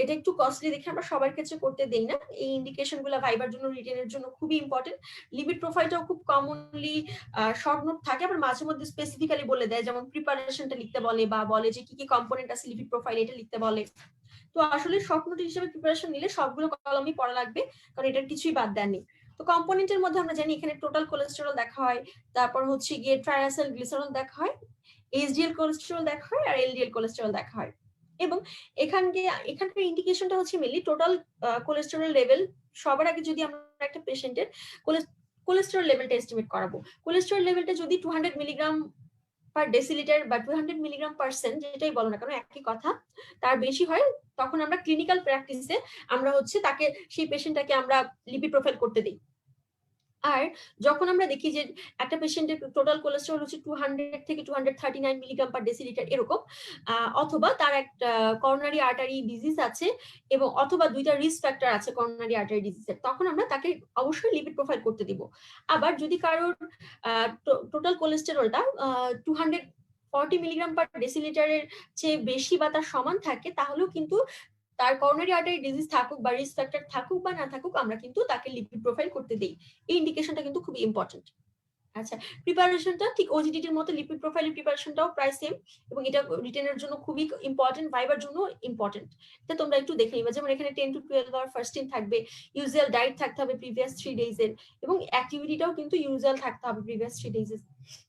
এটা একটু কস্টলি দেখে আমরা সবার ক্ষেত্রে করতে দেই না। এই ইন্ডিকেশন গুলো ভাইবার জন্য, রিটেনের জন্য খুবই ইম্পর্টেন্ট। লিপিড প্রোফাইলটাও খুব কমনলি শর্ট নোট থাকে, আবার মাঝে মধ্যে স্পেসিফিক্যালি বলে দেয়, যেমন প্রিপারেশনটা লিখতে বলে বা বলে যে কি কি কম্পোনেন্ট আছে লিপিড প্রোফাইল এটা লিখতে বলে। তো আসলে শর্ট নোট হিসেবে প্রিপারেশন নিলে সবগুলো কলমই পড়া লাগবে, কারণ এটার কিছুই বাদ দেওয়ার নেই। তো কম্পোনেন্টের মধ্যে আমরা জানি এখানে টোটাল কোলেস্টেরল দেখা হয়, তারপর হচ্ছে গিয়ে ট্রাইয়াসাইল গ্লিসারল দেখা হয়, এইচডিএল কোলেস্টেরল দেখা হয়, আর এলডিএল কোলেস্টেরল দেখা হয়। এবং এখানকার ইন্ডিকেশনটা হচ্ছে মেনলি টোটাল কোলেস্টেরল লেভেল। সবার আগে যদি আমরা একটা পেশেন্টের কোলেস্টেরল লেভেলটা এস্টিমেট করাবো, কোলেস্টেরল লেভেলটা যদি 200 মিলিগ্রাম পার ডেসিলিটার বা 200 মিলিগ্রাম পার্সেন্ট, যেটাই বলো না কেন একই কথা, তার বেশি হয়, তখন আমরা ক্লিনিক্যাল প্র্যাকটিসে আমরা হচ্ছে তাকে, সেই পেশেন্টটাকে আমরা লিপিড প্রোফাইল করতে দিই। আর যখন আমরা দেখি যে একটা পেশেন্টের টোটাল কোলেস্টেরল হচ্ছে 200 থেকে 239 মিলিগ্রাম পার ডেসিলিটার এরকম, অথবা তার একটা করোনারি আর্টারি ডিজিজ আছে, এবং অথবা দুইটা রিস্ক ফ্যাক্টর আছে করোনারি আর্টারি ডিজিজের, তখন আমরা তাকে অবশ্যই লিপিড প্রোফাইল করতে দিব। আবার যদি কারোর টোটাল কোলেস্টেরলটা 240 মিলিগ্রাম পার ডেসিলিটারের চেয়ে বেশি বা তার সমান থাকে, তাহলেও কিন্তু তার করোনারি আর্টারি ডিজিজ থাকুক বা রিস্ক ফ্যাক্টর থাকুক বা না থাকুক, আমরা কিন্তু তাকে লিপিড প্রোফাইল করতে দেই। এই ইন্ডিকেশনটা কিন্তু খুব ইম্পর্টেন্ট। আচ্ছা, প্রিপারেশনটা ঠিক ওজিডিটির মতো লিপিড প্রোফাইলের প্রিপারেশনটাও প্রায় সেম, এবং এটা রিটেনের জন্য খুবই ইম্পর্টেন্ট, ভাইবার জন্য ইম্পর্টেন্ট। এটা তোমরা একটু দেখে নিবা, যেমন এখানে 10 to 12 আওয়ার ফাস্টিং থাকবে, ইউজুয়াল ডায়েট থাকতে হবে প্রিভিয়াস 3 days এর, এবং অ্যাক্টিভিটিটাও কিন্তু ইউজুয়াল থাকতে হবে প্রিভিয়াস 3 days এর।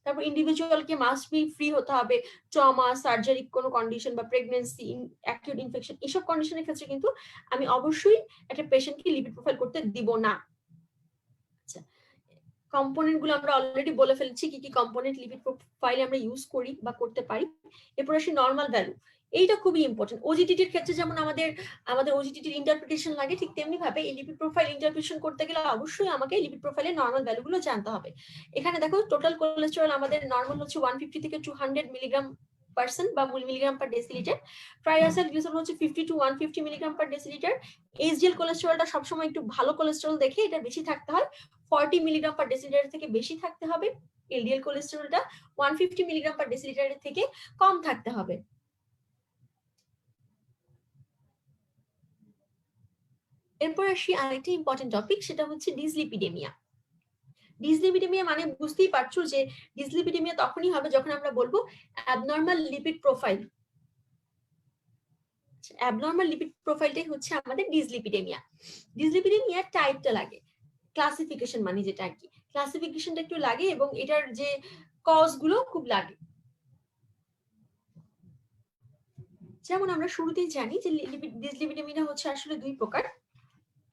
তারপর ইন্ডিভিজুয়ালকে মাস্ট বি ফ্রি হতে হবে ট্রমা, সার্জারি কোনো কন্ডিশন বা প্রেগন্যান্সি, অ্যাকিউট ইনফেকশন, এসব কন্ডিশনের ক্ষেত্রে কিন্তু আমি অবশ্যই একটা পেশেন্টকে লিপিড প্রোফাইল করতে দিব না। আচ্ছা, কম্পোনেন্ট গুলো আমরা অলরেডি বলে ফেলেছি, কি কি কম্পোনেন্ট লিপিড প্রোফাইলে আমরা ইউজ করি বা করতে পারি। এরপর আসি নর্মাল ভ্যালু, এইটা খুবই ইম্পর্টেন্ট। ওজিটিটির ক্ষেত্রে যেমন আমাদের ওজিটিটির ইন্টারপ্রিটেশন লাগে, ঠিক তেমনি ভাবে এই লিপিড প্রোফাইল ইন্টারপ্রিটেশন করতে গেলে অবশ্যই আমাকে লিপিড প্রোফাইলের নর্মাল ভ্যালুগুলো জানতে হবে। এখানে দেখো টোটাল কোলেস্টেরল আমাদের নর্মাল হচ্ছে 150 থেকে 200 মিলিগ্রাম পার্সেন্ট বা milligram per decilitre, triacyl glycerol হচ্ছে 50 to 150 milligram per decilitre. HDL কোলেস্টেরলটা সবসময় একটু ভালো কোলেস্টেরল দেখে এটা বেশি থাকতে হয়, 40 মিলিগ্রাম পার ডেসিলিটার থেকে বেশি থাকতে হবে। এলডিএল কোলেস্টেরলটা 150 মিলিগ্রাম পার ডেসিলিটারের থেকে কম থাকতে হবে। এরপর আসি আরেকটা ইম্পর্টেন্ট টপিক, সেটা হচ্ছে ডিসলিপিডেমিয়া। ডিসলিপিডেমিয়া মানে বুঝতেই পারছো যে ডিসলিপিডেমিয়া তখনই হবে যখন আমরা বলবো abnormal lipid profile. Abnormal lipid প্রোফাইলটাই হচ্ছে আমাদের ডিসলিপিডেমিয়া। ডিসলিপিডেমিয়ার টাইপটা লাগে, ক্লাসিফিকেশন মানে যেটা আর কি, ক্লাসিফিকেশনটা একটু লাগে, এবং এটার যে কজ গুলো খুব লাগে। যেমন আমরা শুরুতেই জানি যে ডিসলিপিডেমিয়া হচ্ছে আসলে দুই প্রকার,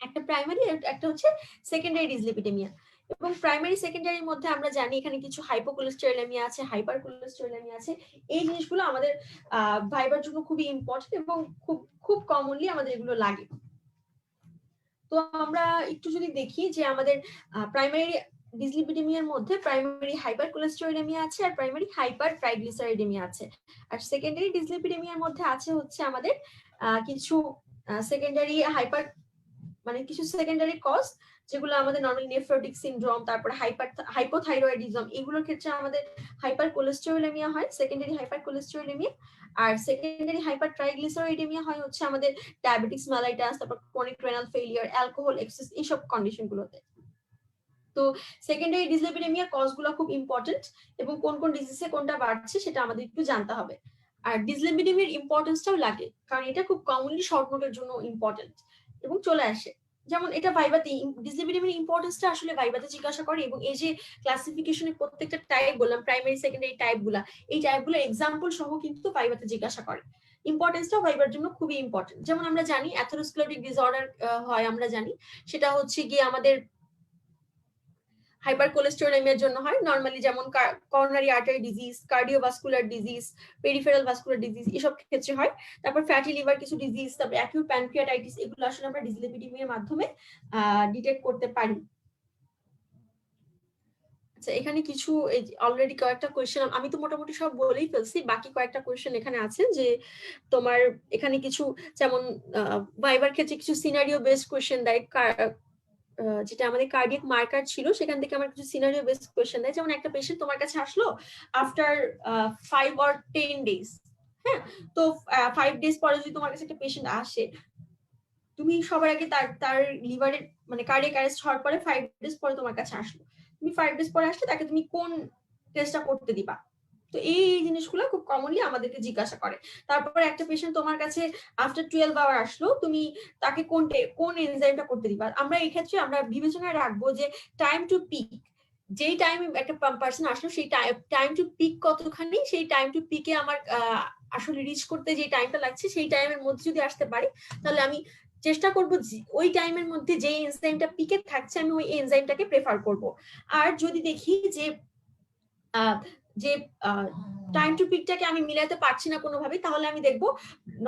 একটা প্রাইমারি, একটা হচ্ছে সেকেন্ডারি ডিসলিপিডেমিয়া। এবং প্রাইমারি সেকেন্ডারির মধ্যে আমরা জানি এখানে কিছু হাইপোকোলেস্টেরলেমিয়া আছে, হাইপার কোলেস্টেরলেমিয়া আছে। এই জিনিসগুলো আমাদের ভাইবার জন্য খুবই ইম্পর্টেন্ট, এবং খুব কমনলি আমাদের এগুলো লাগে। তো আমরা একটু যদি দেখি যে আমাদের প্রাইমারি ডিসলিপিডেমিয়ার মধ্যে প্রাইমারি হাইপার কোলেস্টেরলেমিয়া আছে, আর প্রাইমারি হাইপার ট্রাইগ্লিসারাইডেমিয়া আছে। আর সেকেন্ডারি ডিসলিপিডেমিয়ার মধ্যে আছে হচ্ছে আমাদের কিছু সেকেন্ডারি হাইপার মানে কিছু সেকেন্ডারি কজ যেগুলো আমাদের নর্মালি নেফ্রোটিক সিনড্রোম, তারপর হাইপোথাইরয়েডিজম, এগুলোর ক্ষেত্রে আমাদের হাইপার কোলেস্টেরোলেমিয়া হয়, সেকেন্ডারি হাইপার কোলেস্টেরোলেমিয়া। আর সেকেন্ডারি হাইপার ট্রাইগ্লিসারাইডেমিয়া হয় হচ্ছে আমাদের ডায়াবেটিস মেলাইটাস, তারপর chronic renal failure, alcohol excess, এইসব কন্ডিশন গুলোতে। তো সেকেন্ডারি ডিসলিপিডেমিয়া কজ গুলো খুব ইম্পর্টেন্ট, এবং কোন কোন ডিজিজে কোনটা বাড়ছে সেটা আমাদের একটু জানতে হবে। আর ডিসলিপিডেমিয়ার ইম্পর্টেন্সটাও লাগে, কারণ এটা খুব কমনলি শর্ট নোটের জন্য ইম্পর্টেন্ট এবং চলে আসে। যেমন এটা ভাইভাতে ডিসলিপিডেমিয়ার ইম্পর্টেন্সটা আসলে ভাইভাতে জিজ্ঞাসা করে, এবং এই যে ক্লাসিফিকেশনের প্রত্যেকটা টাইপ বললাম, প্রাইমারি সেকেন্ডারি টাইপগুলা, এই টাইপগুলো এক্সাম্পল সহ কিন্তু ভাইভাতে জিজ্ঞাসা করে। ইম্পর্টেন্সটাও ভাইবার জন্য খুবই ইম্পর্টেন্ট। যেমন আমরা জানি অ্যাথেরোস্ক্লেরোটিক ডিসঅর্ডার হয়, আমরা জানি সেটা হচ্ছে গিয়ে আমাদের হাইপার কোলেস্টেরোলেমিয়ার জন্য হয় নরমালি, যেমন coronary artery disease, cardiovascular disease, peripheral vascular disease, এসব ক্ষেত্রে হয়। তারপর ফ্যাটি লিভার কিছু ডিজিজ, তারপর অ্যাকিউট প্যানক্রিয়াটাইটিস, এগুলো আসলে আমরা ডিসলিপিডেমিয়ার মাধ্যমে ডিটেক্ট করতে পারি। আচ্ছা, এখানে কিছু অলরেডি কয়েকটা কোয়েশ্চেন আমি তো মোটামুটি সব বলেই ফেলছি, বাকি কয়েকটা কোয়েশ্চেন এখানে আছে যে তোমার এখানে কিছু, যেমন ভাইবার ক্ষেত্রে কিছু সিনারিও বেসড কোয়েশ্চেন দেয়, যেটা আমাদের কার্ডিয়াক মার্কার ছিল সেখান থেকে আমার কিছু সিনারিও বেসড কোয়েশ্চেন দেয়। যেমন একটা পেশেন্ট তোমার কাছে আসলো আফটার 5 or 10 days, হ্যাঁ, তো 5 days পরে যদি তোমার কাছে একটা পেশেন্ট আসে, তুমি সবার আগে তার লিভারের মানে কার্ডিয়াক অ্যারেস্ট হওয়ার পরে 5 days পরে তোমার কাছে আসলো, তুমি 5 days পরে আসলে তাকে তুমি কোন টেস্টটা করতে দিবা? তো এই জিনিসগুলো খুব কমনলি আমাদেরকে জিজ্ঞাসা করে। তারপর একটা পেশেন্ট তোমার কাছে আফটার 12 আওয়ার আসলো, তুমি তাকে কোন এনজাইমটা করতে দিবা? আমরা এই ক্ষেত্রে আমরা বিবেচনায় রাখবো যে টাইম টু পিক, যেই টাইমে একটা পার্সন আসলো সেই টাইম টু পিক কতখানি, সেই টাইম টু পিকে আমার আসলে রিচ করতে যে টাইমটা লাগছে সেই টাইমের মধ্যে যদি আসতে পারি, তাহলে আমি চেষ্টা করব ওই টাইমের মধ্যে যে এনজাইমটা পিকে থাকছে আমি ওই এনজাইমটাকে প্রেফার করব। আর যদি দেখি যে যে টাইম টু পিকটাকে আমি মিলাতে পারছি না কোনোভাবে, তাহলে আমি দেখব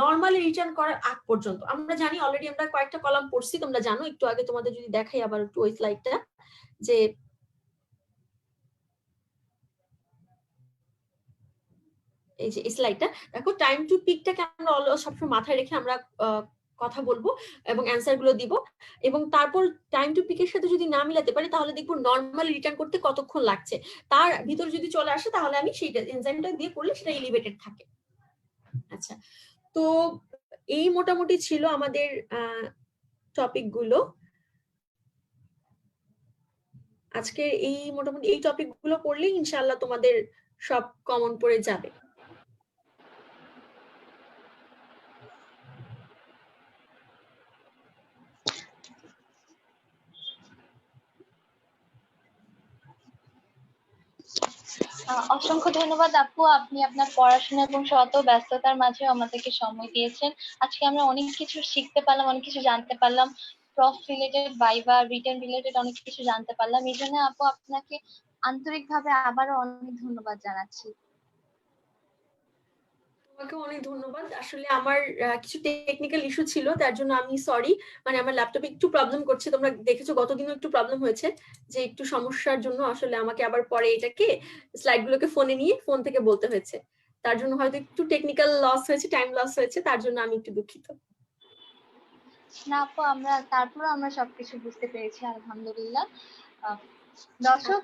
নরমালি রিটার্ন করার আগ পর্যন্ত। আমরা জানি অলরেডি আমরা কয়েকটা কলাম পড়ছি, তোমরা জানো, একটু আগে তোমাদের যদি দেখাই আবার একটু ওই স্লাইডটা, যে এই যে স্লাইডটা দেখো, টাইম টু পিকটাকে আমরা সবসময় মাথায় রেখে আমরা কথা বলবো এবং অ্যান্সার গুলো দিব, এবং তারপর টাইম টু পিকের সাথে যদি না মিলাতে পারি তাহলে দেখবো নর্মালি রিটার্ন করতে কতক্ষণ লাগছে, তার ভিতর যদি চলে আসে তাহলে আমি সেইটা এনজাইমটা দিয়ে করলে সেটা এলিভেটেড থাকে। আচ্ছা, তো এই মোটামুটি ছিল আমাদের টপিক গুলো আজকে। এই মোটামুটি এই টপিক গুলো পড়লেই ইনশাআল্লাহ তোমাদের সব কমন পড়ে যাবে। অসংখ্য ধন্যবাদ আপু, আপনি আপনার পড়াশোনা এবং শত ব্যস্ততার মাঝে আমাদেরকে সময় দিয়েছেন। আজকে আমরা অনেক কিছু শিখতে পারলাম, অনেক কিছু জানতে পারলাম, proof related, viva, written related অনেক কিছু জানতে পারলাম। এই জন্য আপু আপনাকে আন্তরিকভাবে আবারও অনেক ধন্যবাদ জানাচ্ছি। তোমাকে অনেক ধন্যবাদ। আসলে আমার কিছু টেকনিক্যাল ইস্যু ছিল, তার জন্য আমি সরি। মানে আমার ল্যাপটপে একটু প্রবলেম করছে, তোমরা দেখেছো গতদিনও একটু প্রবলেম হয়েছে, যে একটু সমস্যার জন্য আসলে আমাকে আবার পরে এটাকে স্লাইডগুলোকে ফোনে নিয়ে ফোন থেকে বলতে হয়েছে। তার জন্য হয়তো একটু টেকনিক্যাল লস হয়েছে, টাইম লস হয়েছে, তার জন্য আমি একটু দুঃখিত। না আপু, তারপরে আমরা সবকিছু বুঝতে পেরেছি, আলহামদুলিল্লাহ। দর্শক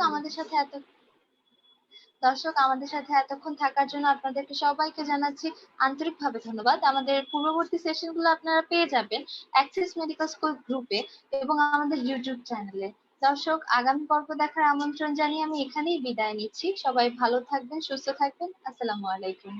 আমাদের সাথে এতক্ষণ থাকার জন্য আপনাদেরকে সবাইকে জানাচ্ছি আন্তরিকভাবে ধন্যবাদ। আমাদের পূর্ববর্তী সেশনগুলো আপনারা পেয়ে যাবেন অ্যাক্সিস মেডিকেল স্কুল গ্রুপে এবং আমাদের ইউটিউব চ্যানেলে। দর্শক, আগামী পর্ব দেখার আমন্ত্রণ জানিয়ে আমি এখানেই বিদায় নিচ্ছি। সবাই ভালো থাকবেন, সুস্থ থাকবেন। আসসালামু আলাইকুম।